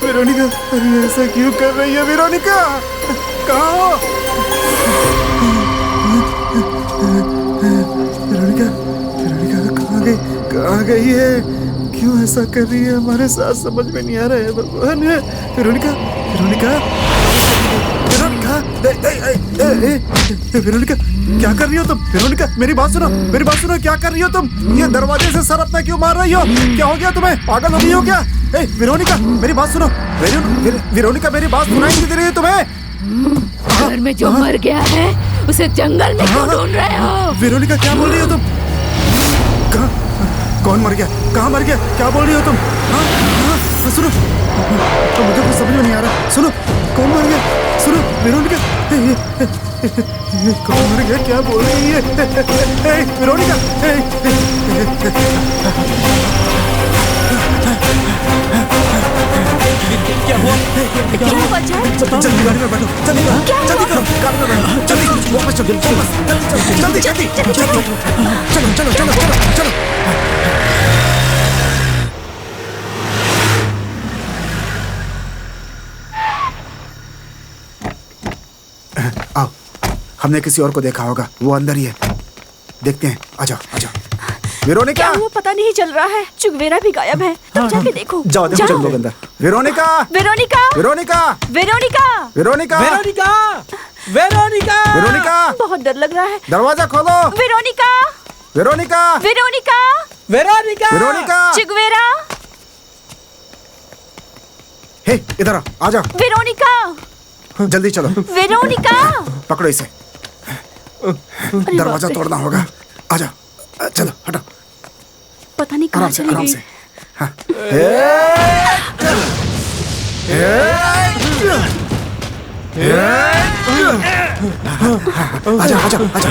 वेरोनिका, अरे ऐसा क्यों कर रही है वेरोनिका? कहाँ हो? वेरोनिका, वेरोनिका कहाँ गई? कहाँ गई है? क्यों ऐसा कर रही है हमारे साथ? समझ में नहीं आ रहा है भगवान। वेरोनिका, वेरोनिका, वेरोनिका, वेरोनिका, क्या कर रही हो तुम? वेरोनिका, मेरी बात सुनो, मेरी बात सुनो, क्या कर रही हो तुम? ये दरवाजे से सर अपना क्यों मार रही हो? क्या हो गया तुम्हें? पागल हो गई हो क्या? वेरोनिका, मेरी बात सुनो। वेरोनिका, मेरी बात सुनाई नहीं दे रही है तुम्हें? घर में जो मर गया है उसे जंगल में क्यों ढूंढ रहे हो? वेरोनिका, क्या बोल रही हो तुम? कहाँ? कौन मर गया? कहाँ मर गया? क्या बोल रही हो तुम? हाँ, हाँ, सुनो, तो मुझे कुछ समझ में नहीं आ रहा। सुनो, कौन मर गया? सुनो, वेरोनिका, कौन मर गया? क्या बोल रही है? वेरोनिका, क्या हुआ? क्या हुआ जान? जल्दी गाड़ी में बैठो, जल्दी जल्दी करो, गाड़ी में बैठो, जल्दी वापस चलो, जल्दी जल्दी जल्दी, चलो चलो चलो चलो चलो। आओ, हमने किसी और को देखा होगा, वो अंदर ही है। देखते हैं, आ जाओ आ जाओ। वेरोनिका, क्या हुआ पता नहीं चल रहा है। चुगवेरा भी गायब है। तुम जाके देखो। जाओ देखो तुम लोग अंदर। Veronica, Veronica, Veronica, Veronica, Veronica, Veronica, Veronica, Veronica, बहुत डर लग रहा है। दरवाजा खोलो। Veronica, Veronica, Veronica, Veronica, Veronica, चुगवेरा, हे इधर आ जा। वेरोनिका, जल्दी चलो। वेरोनिका, पकड़ो इसे। दरवाजा तोड़ना होगा। आजा, चलो हटो। पता नहीं आराम कहाँ से, चली आराम गई। से। हाँ। आजा, आजा, आजा।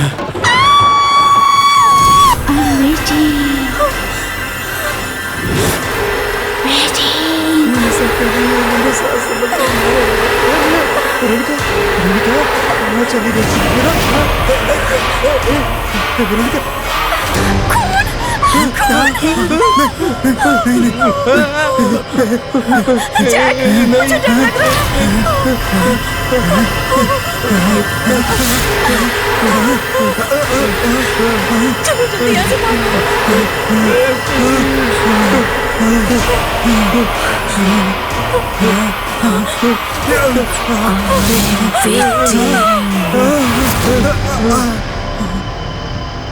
जैक, मुझे डर लग रहा है। चलो जल्दी यहाँ से भागो।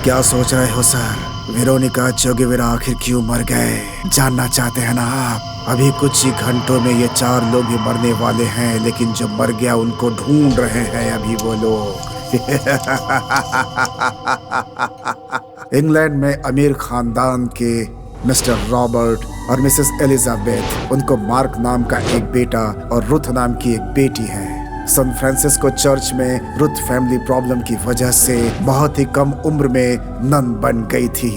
क्या सोच रहे हो सर? वेरोनिका चोगेवेरा आखिर क्यों मर गए जानना चाहते हैं ना आप? अभी कुछ ही घंटों में ये 4 लोग भी मरने वाले हैं, लेकिन जो मर गया उनको ढूंढ रहे हैं अभी वो लोग। इंग्लैंड में अमीर खानदान के मिस्टर रॉबर्ट और मिसेस एलिजाबेथ, उनको मार्क नाम का एक बेटा और रुथ नाम की एक बेटी है। सैन फ्रांसिस्को चर्च में रुथ फैमिली प्रॉब्लम की वजह से बहुत ही कम उम्र में नन बन गई थी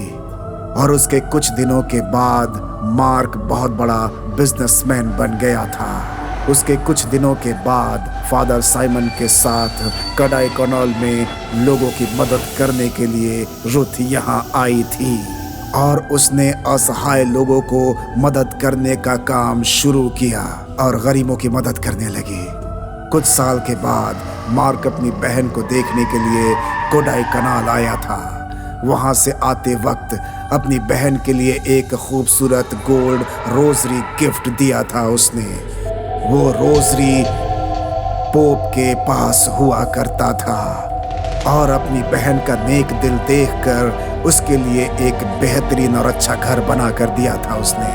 और उसके कुछ दिनों के बाद मार्क बहुत बड़ा बिजनेसमैन बन गया था। उसके कुछ दिनों के बाद फादर साइमन के साथ कडाई कनाल में लोगों की मदद करने के लिए रुथ यहाँ आई थी और उसने असहाय लोगों को मदद करने का काम शुरू किया और गरीबों की मदद करने लगी। कुछ साल के बाद मार्क अपनी बहन को देखने के लिए कोडाई कनाल आया था। वहां से आते वक्त अपनी बहन के लिए एक खूबसूरत गोल्ड रोजरी गिफ्ट दिया था उसने। वो रोजरी पोप के पास हुआ करता था और अपनी बहन का नेक दिल देखकर उसके लिए एक बेहतरीन और अच्छा घर बना कर दिया था उसने।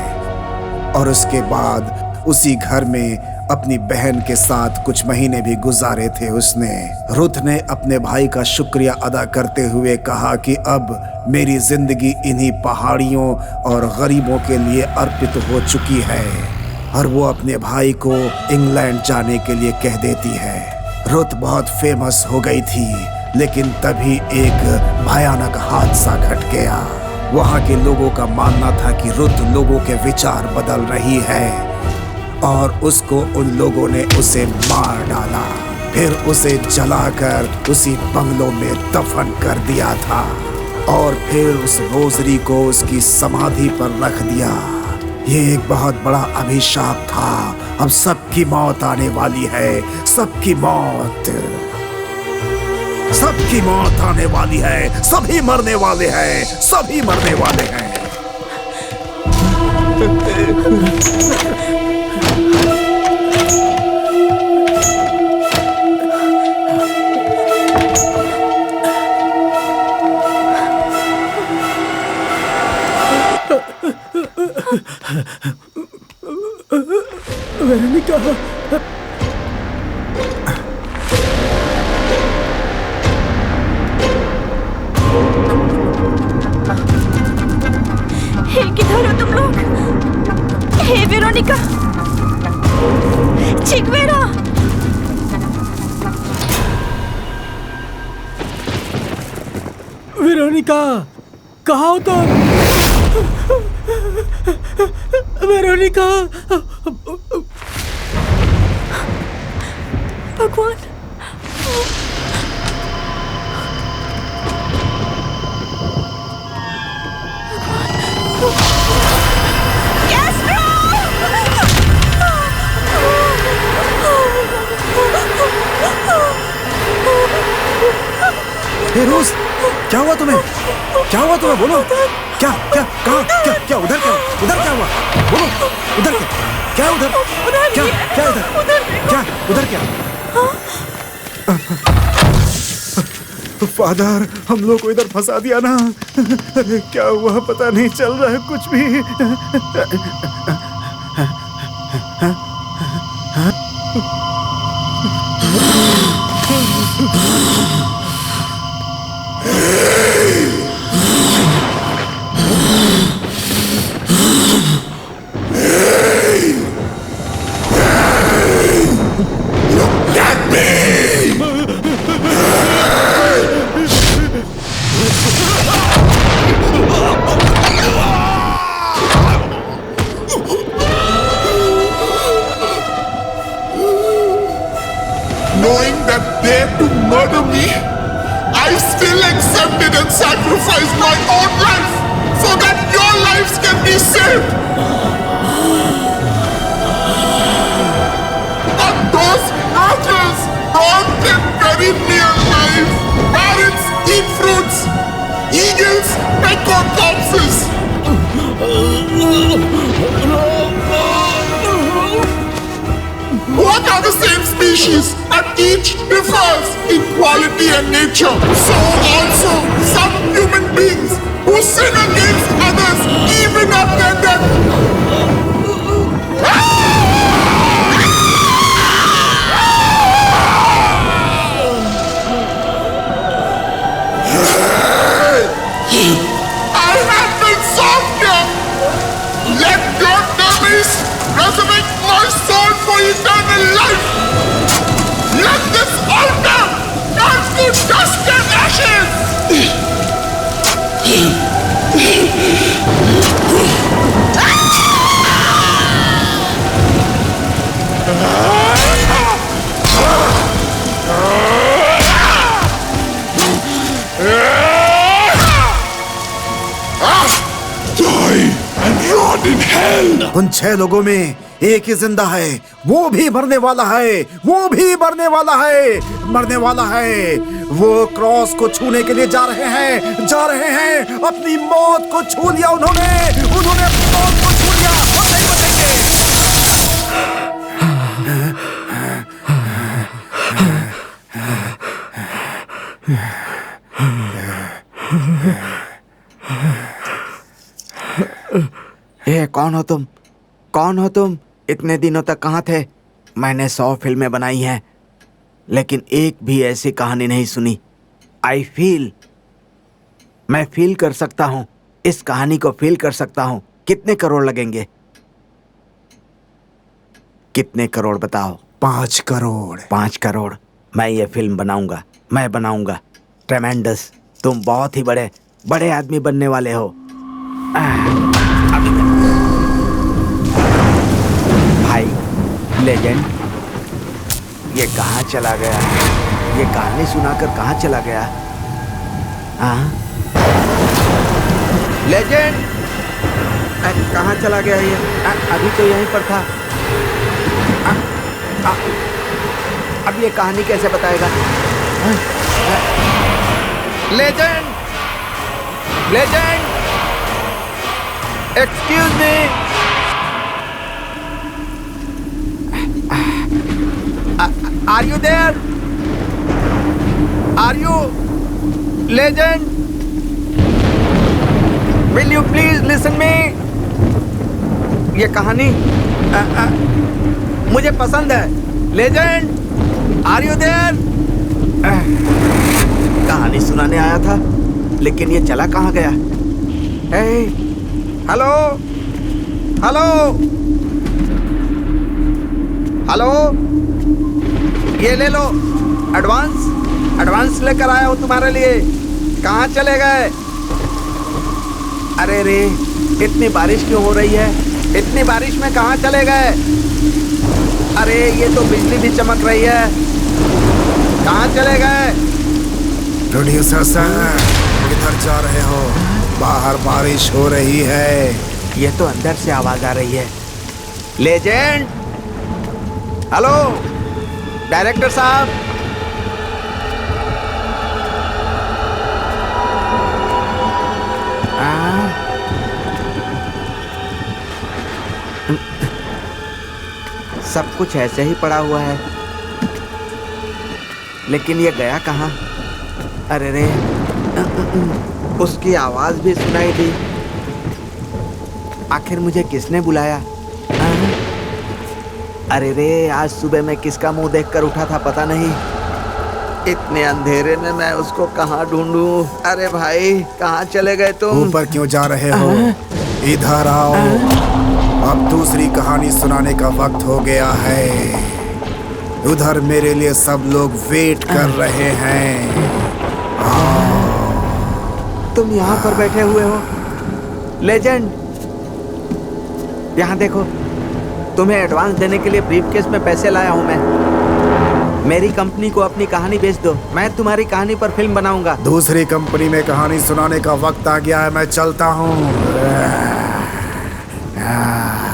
और उसके बाद उसी घर में अपनी बहन के साथ कुछ महीने भी गुजारे थे उसने। रुथ ने अपने भाई का शुक्रिया अदा करते हुए कहा कि अब मेरी जिंदगी इन्हीं पहाड़ियों और गरीबों के लिए अर्पित हो चुकी है और वो अपने भाई को इंग्लैंड जाने के लिए कह देती है। रुथ बहुत फेमस हो गई थी, लेकिन तभी एक भयानक हादसा घट गया। वहाँ के लोगों का मानना था कि रुथ लोगों के विचार बदल रही है और उसको उन लोगों ने उसे मार डाला, फिर उसे जलाकर उसी बंगलों में दफन कर दिया था और फिर उस रोजरी को उसकी समाधि पर रख दिया। ये एक बहुत बड़ा अभिशाप था। अब सबकी मौत आने वाली है, सबकी मौत, सबकी मौत आने वाली है, सभी मरने वाले हैं, सभी मरने वाले हैं। वेरोनिका, हे किधर हो तुम लोग? हे वेरोनिका, चिगवेरा, वेरोनिका, कहाँ हो तुम? वेरोनिका, भगवान, हे रोज, क्या हुआ तुम्हें? क्या हुआ तुम्हें? बोलो, क्या क्या कहाँ क्या क्या उधर क्या हुआ बोलो उधर क्या उधर क्या क्या उधर क्या फादर हम लोग को इधर फंसा दिया ना। अरे क्या हुआ पता नहीं चल रहा है कुछ भी। Knowing that they're to murder me, I still accepted and sacrificed my own life so that your lives can be saved. But those rotters brought them very near life. Parrots eat fruits. Eagles peck on corpses. What are the same species, but each differs in quality and nature. So also some human beings who sin against others even after death. I have been softened. Let your memories resurrect my soul for eternal life. Let this altar turn to dust and ashes. Die and rot in hell. उन 6 लोगों में एक ही जिंदा है, वो भी मरने वाला है, वो भी मरने वाला है, मरने वाला है। वो क्रॉस को छूने के लिए जा रहे हैं, अपनी मौत को छू लिया उन्होंने अपनी मौत को छू लिया, अब नहीं बचेंगे। ए, कौन हो तुम? कौन हो तुम? इतने दिनों तक कहाँ थे? मैंने 100 फिल्में बनाई हैं, लेकिन एक भी ऐसी कहानी नहीं सुनी। मैं फील कर सकता हूँ, इस कहानी को फील कर सकता हूँ। कितने करोड़ लगेंगे? कितने करोड़ बताओ? 5 करोड़। 5 करोड़। मैं ये फिल्म बनाऊंगा, मैं बनाऊंगा। ट्रेमेंडस, तुम बहुत ही बड़े आदमी बनने वाले हो। भाई लेजेंड, ये कहाँ चला गया? ये कहानी सुनाकर कहाँ चला गया? लेजेंड, कहाँ चला गया ये? अभी तो यहीं पर था। अब ये कहानी कैसे बताएगा? Legend, excuse me. Are you there? Are you legend? Will you please listen me? ये कहानी मुझे पसंद है। Legend, are you there? कहानी सुनाने आया था, लेकिन ये चला कहाँ गया? Hey, hello, hello, hello. ये ले लो, एडवांस लेकर आया हूँ तुम्हारे लिए। कहाँ चले गए? अरे रे, इतनी बारिश क्यों हो रही है? इतनी बारिश में कहाँ चले गए? अरे ये तो बिजली भी चमक रही है। कहाँ चले गए? प्रोड्यूसर सर, किधर जा रहे हो? बाहर बारिश हो रही है। ये तो अंदर से आवाज आ रही है। लेजेंड, हेलो डायरेक्टर साहब। सब कुछ ऐसे ही पड़ा हुआ है, लेकिन ये गया कहाँ? अरे रे, उसकी आवाज भी सुनाई दी। आखिर मुझे किसने बुलाया? अरे रे, आज सुबह मैं किसका मुंह देखकर उठा था पता नहीं। इतने अंधेरे में मैं उसको कहाँ ढूंढूं? अरे भाई, कहाँ चले गए तुम? ऊपर क्यों जा रहे हो? इधर आओ, अब दूसरी कहानी सुनाने का वक्त हो गया है। उधर मेरे लिए सब लोग वेट कर रहे हैं। तुम यहाँ पर बैठे हुए हो लेजेंड? यहाँ देखो, तुम्हें एडवांस देने के लिए ब्रीफकेस में पैसे लाया हूँ मैं। मेरी कंपनी को अपनी कहानी बेच दो, मैं तुम्हारी कहानी पर फिल्म बनाऊंगा। दूसरी कंपनी में कहानी सुनाने का वक्त आ गया है, मैं चलता हूँ।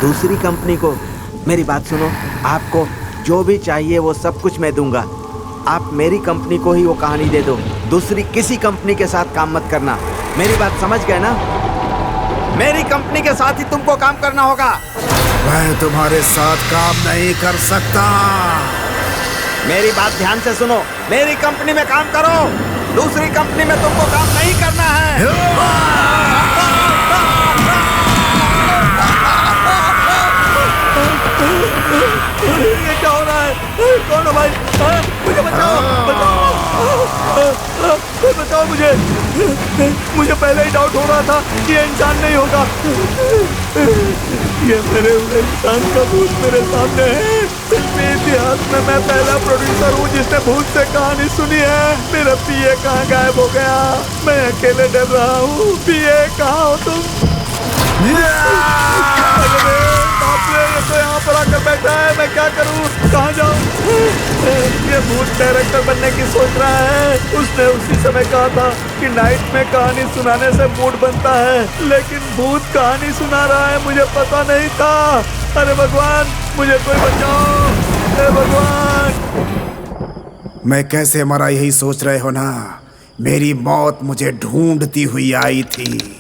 दूसरी कंपनी को? मेरी बात सुनो, आपको जो भी चाहिए वो सब कुछ मैं दूंगा। आप मेरी कंपनी को ही वो कहानी दे दो, दूसरी किसी कंपनी के साथ काम मत करना। मेरी बात समझ गए ना? मेरी कंपनी के साथ ही तुमको काम करना होगा। मैं तुम्हारे साथ काम नहीं कर सकता। मेरी बात ध्यान से सुनो, मेरी कंपनी में काम करो, दूसरी कंपनी में तुमको काम नहीं करना है। ये क्या हो रहा है? कौन हो भाई? मुझे बचाओ, बचाओ मुझे। मुझे पहले ही डाउट हो रहा था कि ये इंसान नहीं होगा। ये मेरे हुए इंसान का भूत मेरे सामने है। फिल्मी इतिहास में मैं पहला प्रोड्यूसर हूँ जिसने भूत से कहानी सुनी है। मेरा पीए कहाँ गायब हो गया? मैं अकेले डर रहा हूँ। पीए कहाँ हो तुम? ये तो यहाँ पर आकर बैठा है, मैं क्या करूँ? कहाँ जाऊँ? ये भूत डायरेक्टर बनने की सोच रहा है। उसने उसी समय कहा था कि नाइट में कहानी सुनाने से मूड बनता है, लेकिन भूत कहानी सुना रहा है, मुझे पता नहीं था। अरे भगवान, मुझे कोई बचाओ। अरे भगवान। मैं कैसे मरा यही सोच रहे हो ना? मेरी मौत मुझे ढूंढती हुई आई थी।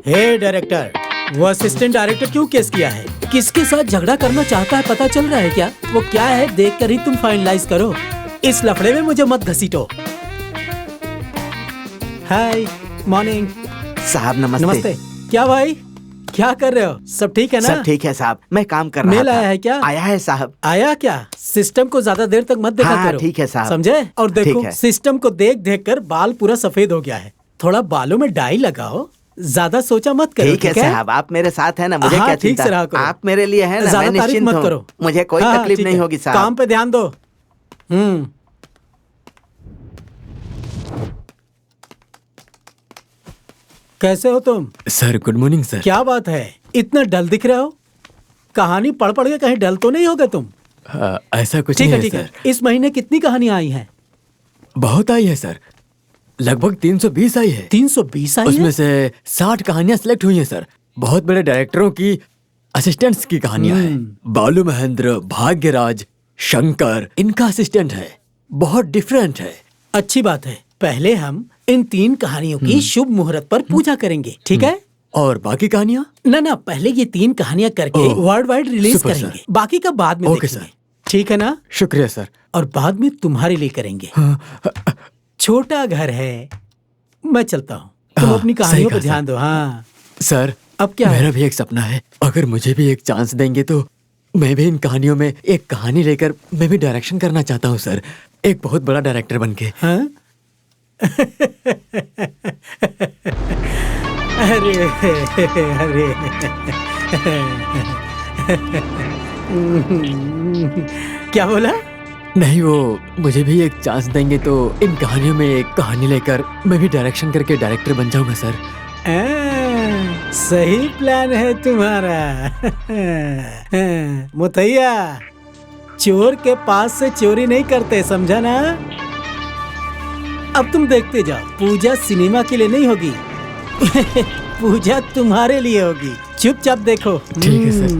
हे डायरेक्टर, वो असिस्टेंट डायरेक्टर क्यों केस किया है? किसके साथ झगड़ा करना चाहता है पता चल रहा है क्या? वो क्या है देख कर ही तुम फाइनलाइज करो। इस लफड़े में मुझे मत घसीटो। हाय, मॉर्निंग साहब नमस्ते। नमस्ते। क्या भाई, क्या कर रहे हो? सब ठीक है ना? सब ठीक है साहब, मैं काम कर रहा था। मेल आया है क्या? आया है साहब। आया क्या? सिस्टम को ज्यादा देर तक मत देखा हाँ, करो। ठीक है साहब। समझे? और देखो, ठीक है। सिस्टम को देख देख कर बाल पूरा सफेद हो गया है। थोड़ा बालों में डाई लगाओ, ज्यादा सोचा मत करो। ठीक है साहब, आप मेरे साथ हैं ना, मुझे हाँ, क्या ठीक चिंता? से रहा करो। आप मेरे लिए हैं ना, ज्यादा मैं तारीफ निश्चिंत मत हूँ। करो। मुझे कोई हाँ, तकलीफ ठीक नहीं है। होगी साहब। काम पे ध्यान दो। कैसे हो तुम? Sir good morning sir. क्या बात है, इतना डल दिख रहे हो? कहानी पढ़ पढ़ के कहीं डल तो नहीं होगे तुम? ऐसा कुछ ठीक नहीं है, है ठीक है। सर। इस महीने कितनी कहानियां आई हैं? बहुत आई है सर, लगभग 320 आई है। 320 आई उसमें है? से 60 कहानियां सिलेक्ट हुई हैं सर। बहुत बड़े डायरेक्टरों की असिस्टेंट्स की कहानियां हैं। बालू महेंद्र, भाग्यराज, शंकर इनका असिस्टेंट है, बहुत डिफरेंट है। अच्छी बात है, पहले हम इन 3 कहानियों की शुभ मुहूर्त पर पूजा करेंगे, ठीक है? और बाकी कहानियाँ? ना पहले ये 3 कहानियां करके वर्ल्ड वाइड रिलीज सुपर करेंगे, सर। बाकी का बाद में ओके देखेंगे, सर। ठीक है ना? शुक्रिया सर। और बाद में तुम्हारे लिए करेंगे। छोटा घर है, मैं चलता हूँ, तुम हाँ, अपनी सही कहानियों कहा पर ध्यान दो। हाँ सर अब क्या है? मेरा भी एक सपना है, अगर मुझे भी एक चांस देंगे तो मैं भी इन कहानियों में एक कहानी लेकर मैं भी डायरेक्शन करना चाहता हूँ सर, एक बहुत बड़ा डायरेक्टर बनके। हाँ? अरे अरे क्या बोला? नहीं, वो मुझे भी एक चांस देंगे तो इन कहानियों में एक कहानी लेकर मैं भी डायरेक्शन करके डायरेक्टर बन जाऊंगा सर। सही प्लान है तुम्हारा। मुतैया, चोर के पास से चोरी नहीं करते, समझा ना? अब तुम देखते जाओ, पूजा सिनेमा के लिए नहीं होगी। पूजा तुम्हारे लिए होगी, चुपचाप देखो। ठीक है सर।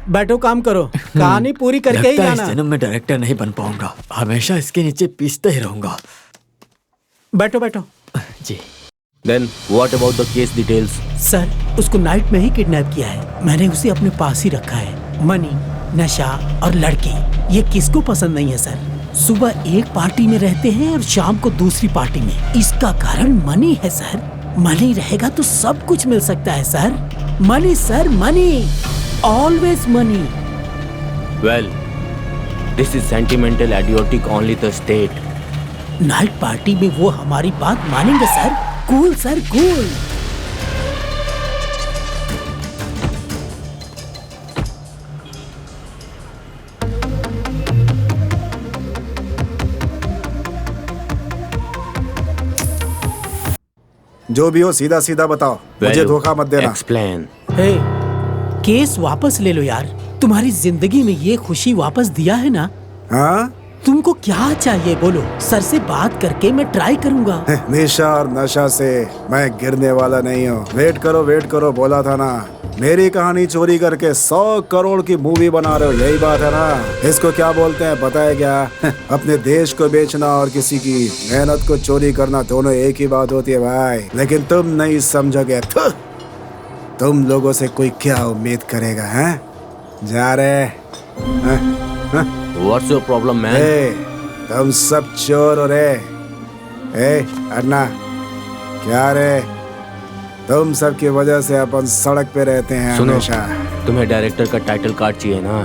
बैठो, काम करो, कहानी पूरी करके ही लगता है इस जाना। जन्म में डायरेक्टर नहीं बन पाऊंगा, हमेशा इसके नीचे पीसते ही रहूंगा। बैठो बैठो। जी। Then what about the case details? Sir, उसको नाइट में ही किडनैप किया है, मैंने उसे अपने पास ही रखा है। मनी, नशा और लड़की, ये किसको पसंद नहीं है सर? सुबह एक पार्टी में रहते हैं और शाम को दूसरी पार्टी में। इसका कारण मनी है सर। मनी रहेगा तो सब कुछ मिल सकता है sir. Money sir, money, always money. Well, this is sentimental idiotic only the state. Night party में वो हमारी बात मानेंगे सर। Cool sir, cool. जो भी हो सीधा सीधा बताओ, मुझे Well, धोखा मत देना। Explain. हे, केस वापस ले लो यार। तुम्हारी जिंदगी में ये खुशी वापस दिया है ना? हाँ? तुमको क्या चाहिए बोलो, सर से बात करके मैं ट्राई करूंगा। निशा और नशा से मैं गिरने वाला नहीं हूँ। वेट करो, बोला था ना। मेरी कहानी चोरी करके 100 करोड़ की मूवी बना रहे हो, यही बात है ना? इसको क्या बोलते हैं पता है क्या? अपने देश को बेचना और किसी की मेहनत को चोरी करना, दोनों एक ही बात होती है भाई। लेकिन तुम नहीं समझोगे। तुम लोगों से कोई क्या उम्मीद करेगा? हैं? जा रहे What's your problem, man? तुम सब चोर हो रे। अन्ना, क्या रे? तुम सब की वजह से अपन सड़क पे रहते हैं सुनो, हमेशा। तुम्हें डायरेक्टर का टाइटल कार्ड चाहिए ना?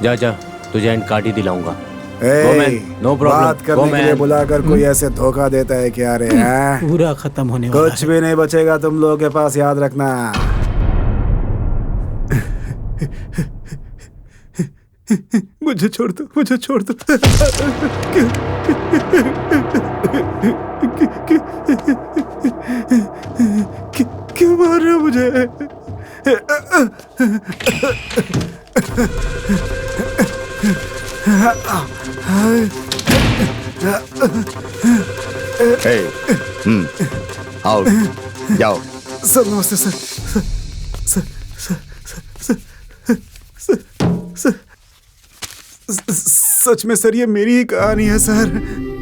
जा तुझे एंड कार्ड ही दिलाऊंगा। Go, man. No problem. बात करने Go, के लिए man. बुलाकर कोई ऐसे धोखा देता है क्या रे? हैं? पूरा खत्म होने वाला कुछ है। भी नहीं बचेगा तुम लोगों के पास, याद रखना। मुझे छोड़ दो, मुझे छोड़ दो। क्यों मार रहे हो मुझे? Hey, आओ, जाओ। सर नमस्ते सर। सच में सर, ये मेरी ही कहानी है सर।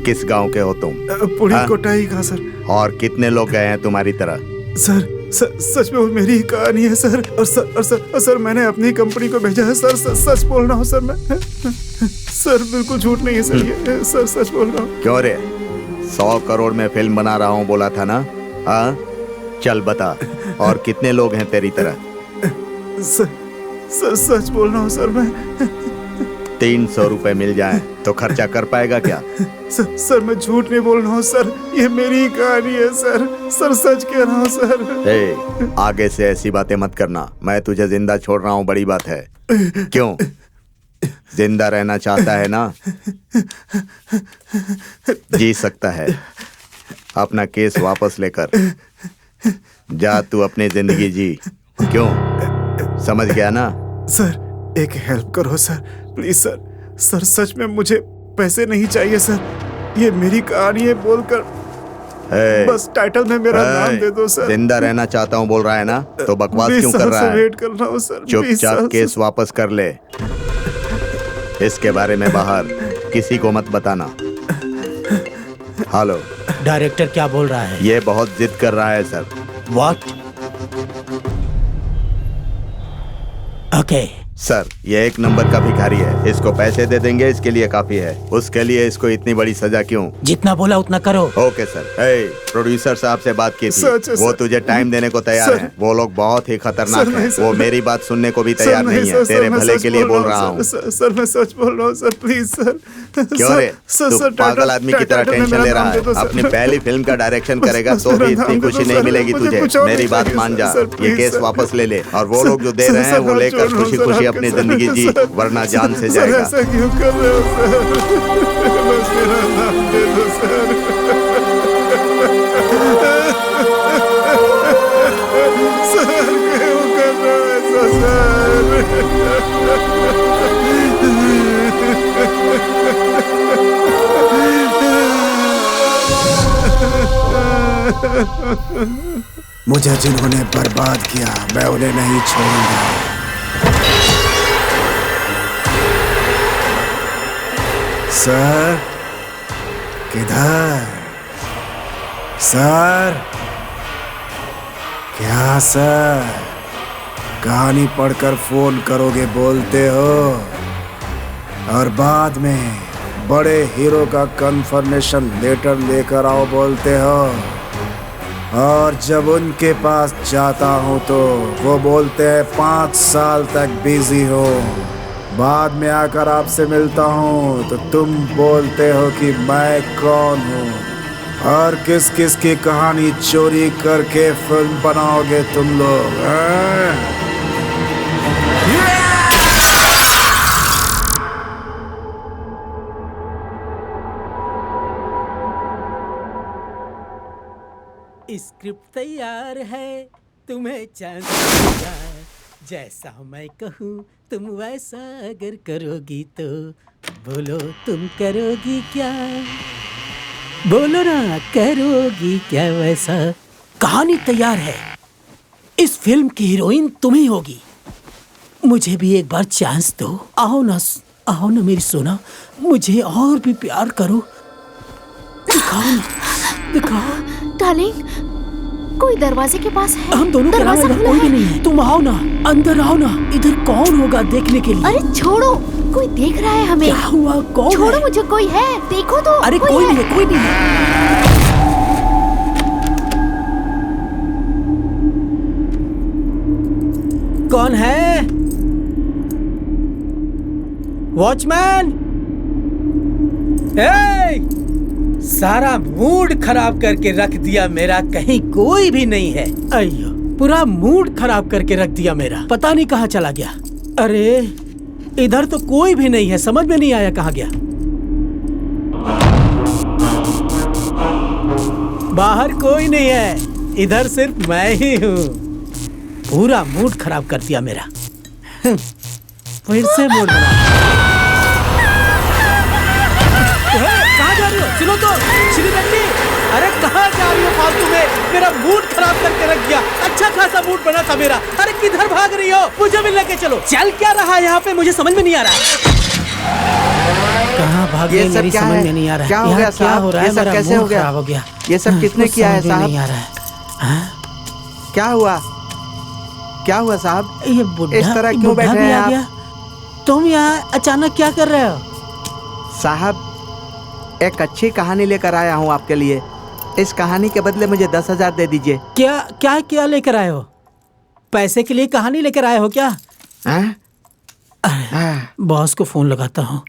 किस गांव के हो तुम? पुड़ी हाँ? कोटाई का सर। और कितने लोग गए हैं तुम्हारी तरह? सर सच में वो मेरी ही कहानी है सर। और सर मैंने अपनी कंपनी को भेजा है सर। सच बोल रहा हूँ सर मैं। सर बिल्कुल झूठ नहीं है सर, ये सर सच बोल रहा हूँ। क्यों रे? 100 करोड़ में फिल्म बना रहा हूँ बोला था ना? हाँ, चल बता, और कितने लोग हैं तेरी तरह? सच बोल रहा हूँ सर मैं। 300 रुपए मिल जाए तो खर्चा कर पाएगा क्या? सर मैं झूठ नहीं बोल रहा हूँ सर, ये मेरी ही कहानी है सर। सर सच कह रहा हूँ सर। आगे से ऐसी बातें मत करना, मैं तुझे जिंदा छोड़ रहा हूँ, बड़ी बात है। क्यों? जिंदा रहना चाहता है ना? जी सकता है। अपना केस वापस लेकर जा, तू अपनी जिंदगी जी। क्यों? समझ गया ना? सर एक हेल्प करो सर, प्लीज सर। सर सच में मुझे पैसे नहीं चाहिए सर, ये मेरी कहानी है बोलकर बस टाइटल में मेरा नाम दे दो सर। जिंदा रहना चाहता हूँ बोल रहा है ना, तो बकवास क्यों कर रहा है? वेट कर रहा हूँ सर। चुपचाप केस वापस कर ले। इसके बारे में बाहर किसी को मत बताना। हेलो, डायरेक्टर क्या बोल रहा है? ये बहुत जिद कर रहा है सर। व्हाट? ओके सर, ये एक नंबर का भिखारी है। इसको पैसे दे देंगे, इसके लिए काफी है। उसके लिए इसको इतनी बड़ी सजा क्यों? जितना बोला उतना करो। Okay sir. प्रोड्यूसर साहब से बात की थी, सच है, वो सर। तुझे टाइम देने को तैयार हैं। वो लोग बहुत ही खतरनाक हैं। वो मेरी बात सुनने को भी तैयार नहीं है। तेरे भले के लिए बोल रहा हूँ। सर मैं सच बोल रहा हूँ सर, प्लीज सर। क्यों रे? तू पागल आदमी की तरह टेंशन ले रहा है। अपनी पहली फिल्म का डायरेक्शन करेगा तो भी इतनी खुशी नहीं मिलेगी तुझे। मेरी बात मान जा, ये केस वापस ले ले और वो लोग जो दे रहे हैं वो लेकर खुशी खुशी अपनी जिंदगी जी, वरना जान से जाएगा। ऐसा क्यों कर रहे हो सर? बस मेरा नाम दे दो सर। सर क्यों कर रहे हो ऐसा सर? मुझे जिन्होंने बर्बाद किया मैं उन्हें नहीं छोड़ूंगा। सर किधर? सर क्या सर? कहानी पढ़कर फोन करोगे बोलते हो और बाद में बड़े हीरो का कंफर्मेशन लेटर लेकर आओ बोलते हो, और जब उनके पास जाता हूँ तो वो बोलते हैं 5 साल तक बिजी हो। बाद में आकर आपसे मिलता हूँ तो तुम बोलते हो कि मैं कौन हूँ और किस किस की कहानी चोरी करके फिल्म बनाओगे तुम लोग, हैं? स्क्रिप्ट तैयार है, तुम्हें चांस मिलेगा। जैसा मैं कहूँ तुम वैसा अगर करोगी तो बोलो तुम करोगी क्या? बोलो ना, करोगी क्या वैसा? कहानी तैयार है, इस फिल्म की हीरोइन तुम ही होगी। मुझे भी एक बार चांस दो। आओ ना मेरी सोना, मुझे और भी प्यार करो। दिखाओ ना, दिखाओ। डार्लिंग, कोई दरवाजे के पास है? हम दोनों के अलावा इधर कोई भी नहीं है। तुम आओ ना, अंदर आओ ना। इधर कौन होगा देखने के लिए? अरे छोड़ो, कोई देख रहा है हमें। क्या हुआ? कौन छोड़ो है? मुझे, कोई है, देखो तो। अरे कोई नहीं है, कोई नहीं है। कौन है? वॉचमैन! सारा मूड खराब करके रख दिया मेरा, कहीं कोई भी नहीं है। अयो, पूरा मूड खराब करके रख दिया मेरा, पता नहीं कहाँ चला गया। अरे इधर तो कोई भी नहीं है, समझ में नहीं आया कहाँ गया। बाहर कोई नहीं है, इधर सिर्फ मैं ही हूँ। पूरा मूड खराब कर दिया मेरा। फिर से मूड बना। कहाँ जा रही हो? सुनो तो श्रीमती, अरे कहाँ जा रही हो फालतू में? मेरा मूड खराब करके रख दिया। अच्छा खासा मूड बना था मेरा। अरे किधर भाग रही हो? मुझे भी लेके चलो। चल क्या रहा है यहाँ पे, मुझे समझ में नहीं आ रहा। कहाँ भाग गई मेरी, समझ में नहीं आ रहा। क्या हो गया साहब? क्या हो रहा है? मेरा कैसे हो मूड गया? खराब हो गया। ये सब किसने किया है साहब? नहीं आ रहा है। क्या हुआ? क्या हुआ साहब? ये बुढ़ा इस तरह क्यों बैठे हैं आप? तुम यहाँ अचानक क्या कर रहे हो? साहब, एक अच्छी कहानी लेकर आया हूँ आपके लिए। इस कहानी के बदले मुझे 10,000 दे दीजिए। क्या क्या क्या लेकर आए हो? पैसे के लिए कहानी लेकर आए हो क्या? बॉस को फोन लगाता हूँ।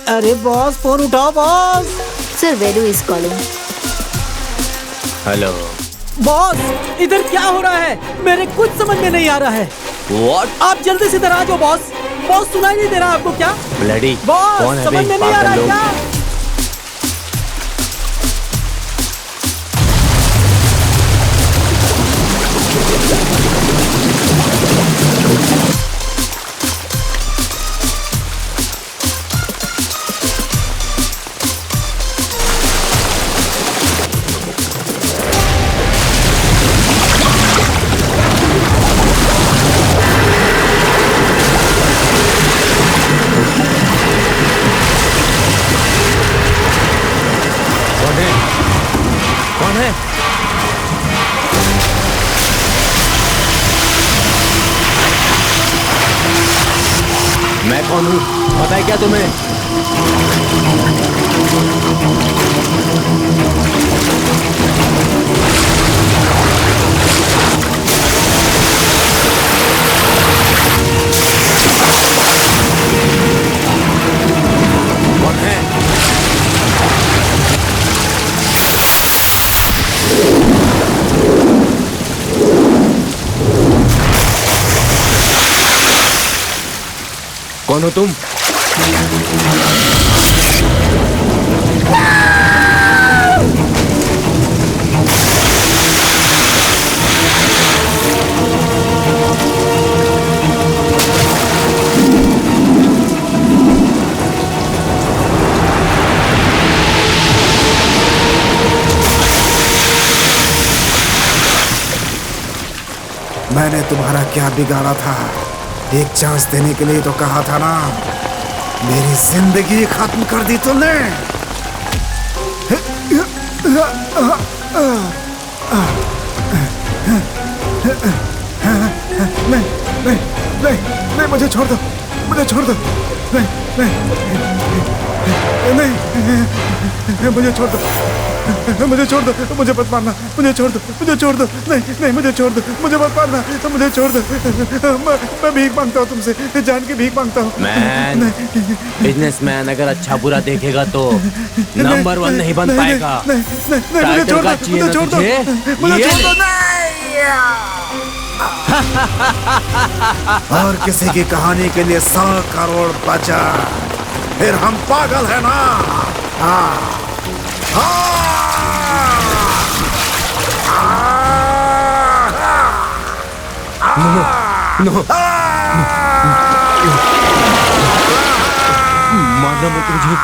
अरे बॉस, फोन उठाओ boss. Sir, Velu is calling. Hello boss, इधर क्या हो रहा है? मेरे कुछ समझ में नहीं आ रहा है। व्हाट? आप जल्दी से इधर आ जाओ बॉस। बॉस, सुनाई नहीं दे रहा आपको क्या? ब्लडी बॉस, कौन है समझ बे? में नहीं आ रहा पागल लोग। क्या? कौन हूँ पता है क्या तुम्हें? कौन है? कौन हो तुम? मैंने तुम्हारा क्या बिगाड़ा था? एक चांस देने के लिए तो कहा था ना। मेरी जिंदगी खत्म कर दी तुमने। नहीं नहीं नहीं नहीं, मुझे छोड़ दो, मुझे छोड़ दो। नहीं नहीं नहीं, मुझे छोड़ दो, मुझे छोड़ दो, मुझे मत मारना, मुझे छोड़ दो, मुझे छोड़ दो। नहीं नहीं, मुझे छोड़ दो, मुझे मत मारना, मुझे छोड़ दो। मैं भीख मांगता हूँ तुमसे, जान की भीख मांगता हूँ। मैन, बिजनेसमैन अगर अच्छा बुरा देखेगा तो नंबर 1 नहीं बन पाएगा। नहीं नहीं नहीं, मुझे छोड़ दो, मुझे छोड़ दो, मुझे छोड़ दो। और किसी की कहानी के लिए 100 करोड़ बचा, फिर हम पागल है ना? हाँ मारना मत मुझे।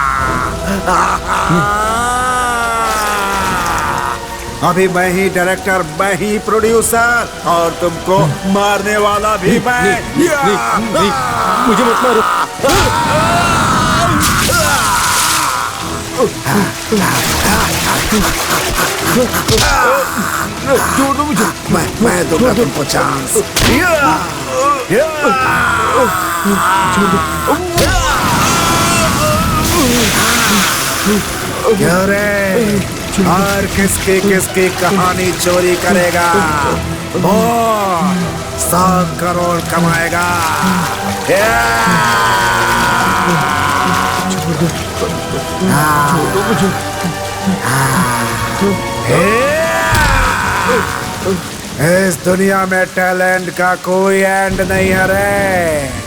अभी मैं ही डायरेक्टर, मैं ही प्रोड्यूसर, और तुमको मारने वाला भी मैं। नहीं, मुझे मत मारो। छोड़ दो मुझे। मैं दूंगा तुमको चांस। क्यों रे? और किसकी कहानी चोरी करेगा? वो 100 करोड़ कमाएगा। इस दुनिया में टैलेंट का कोई एंड नहीं है रे।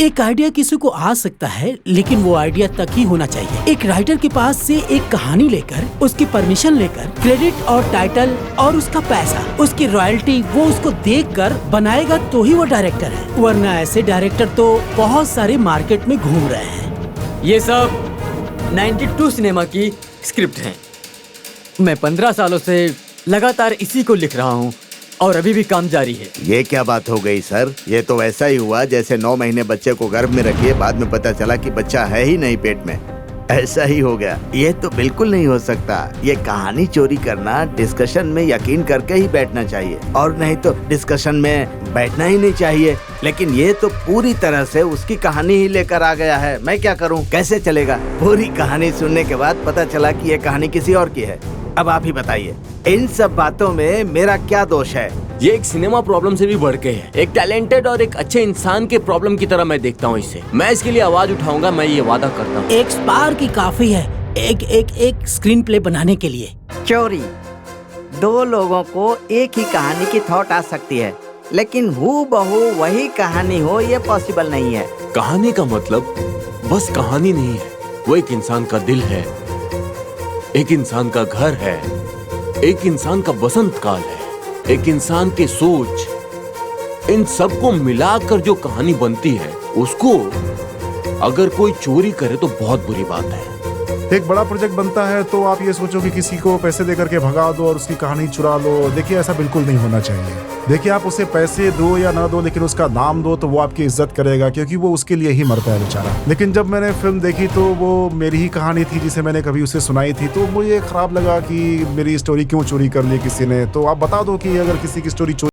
एक आइडिया किसी को आ सकता है, लेकिन वो आइडिया तक ही होना चाहिए। एक राइटर के पास से एक कहानी लेकर, उसकी परमिशन लेकर, क्रेडिट और टाइटल और उसका पैसा, उसकी रॉयल्टी, वो उसको देखकर बनाएगा तो ही वो डायरेक्टर है। वरना ऐसे डायरेक्टर तो बहुत सारे मार्केट में घूम रहे हैं। ये सब 92 सिनेमा की स्क्रिप्ट है। मैं 15 सालों से लगातार इसी को लिख रहा हूँ और अभी भी काम जारी है। ये क्या बात हो गई सर? ये तो वैसा ही हुआ जैसे 9 महीने बच्चे को गर्भ में रखिए, बाद में पता चला कि बच्चा है ही नहीं पेट में। ऐसा ही हो गया। ये तो बिल्कुल नहीं हो सकता। ये कहानी चोरी करना, डिस्कशन में यकीन करके ही बैठना चाहिए, और नहीं तो डिस्कशन में बैठना ही नहीं चाहिए। लेकिन ये तो पूरी तरह से उसकी कहानी ही लेकर आ गया है। मैं क्या करूं? कैसे चलेगा? पूरी कहानी सुनने के बाद पता चला कि ये कहानी किसी और की है। अब आप ही बताइए, इन सब बातों में मेरा क्या दोष है? ये एक सिनेमा प्रॉब्लम से भी बढ़ के है। एक टैलेंटेड और एक अच्छे इंसान के प्रॉब्लम की तरह मैं देखता हूँ इसे। मैं इसके लिए आवाज उठाऊंगा, मैं ये वादा करता हूँ। एक स्पार्क ही काफी है एक स्क्रीन प्ले बनाने के लिए। चोरी, 2 लोगों को एक ही कहानी की थॉट आ सकती है, लेकिन हूबहू वही कहानी हो ये पॉसिबल नहीं है। कहानी का मतलब बस कहानी नहीं है, वो एक इंसान का दिल है, एक इंसान का घर है, एक इंसान का बसंत काल है, एक इंसान की सोच। इन सबको मिलाकर जो कहानी बनती है, उसको अगर कोई चोरी करे तो बहुत बुरी बात है। एक बड़ा प्रोजेक्ट बनता है तो आप ये सोचो कि किसी को पैसे दे करके भगा दो और उसकी कहानी चुरा लो। देखिए ऐसा बिल्कुल नहीं होना चाहिए। देखिए आप उसे पैसे दो या ना दो, लेकिन उसका नाम दो तो वो आपकी इज्जत करेगा, क्योंकि वो उसके लिए ही मरता है बेचारा। लेकिन जब मैंने फिल्म देखी तो वो मेरी ही कहानी थी जिसे मैंने कभी उसे सुनाई थी, तो मुझे खराब लगा कि मेरी स्टोरी क्यों चोरी कर ली किसी ने। तो आप बता दो कि अगर किसी की स्टोरी चोरी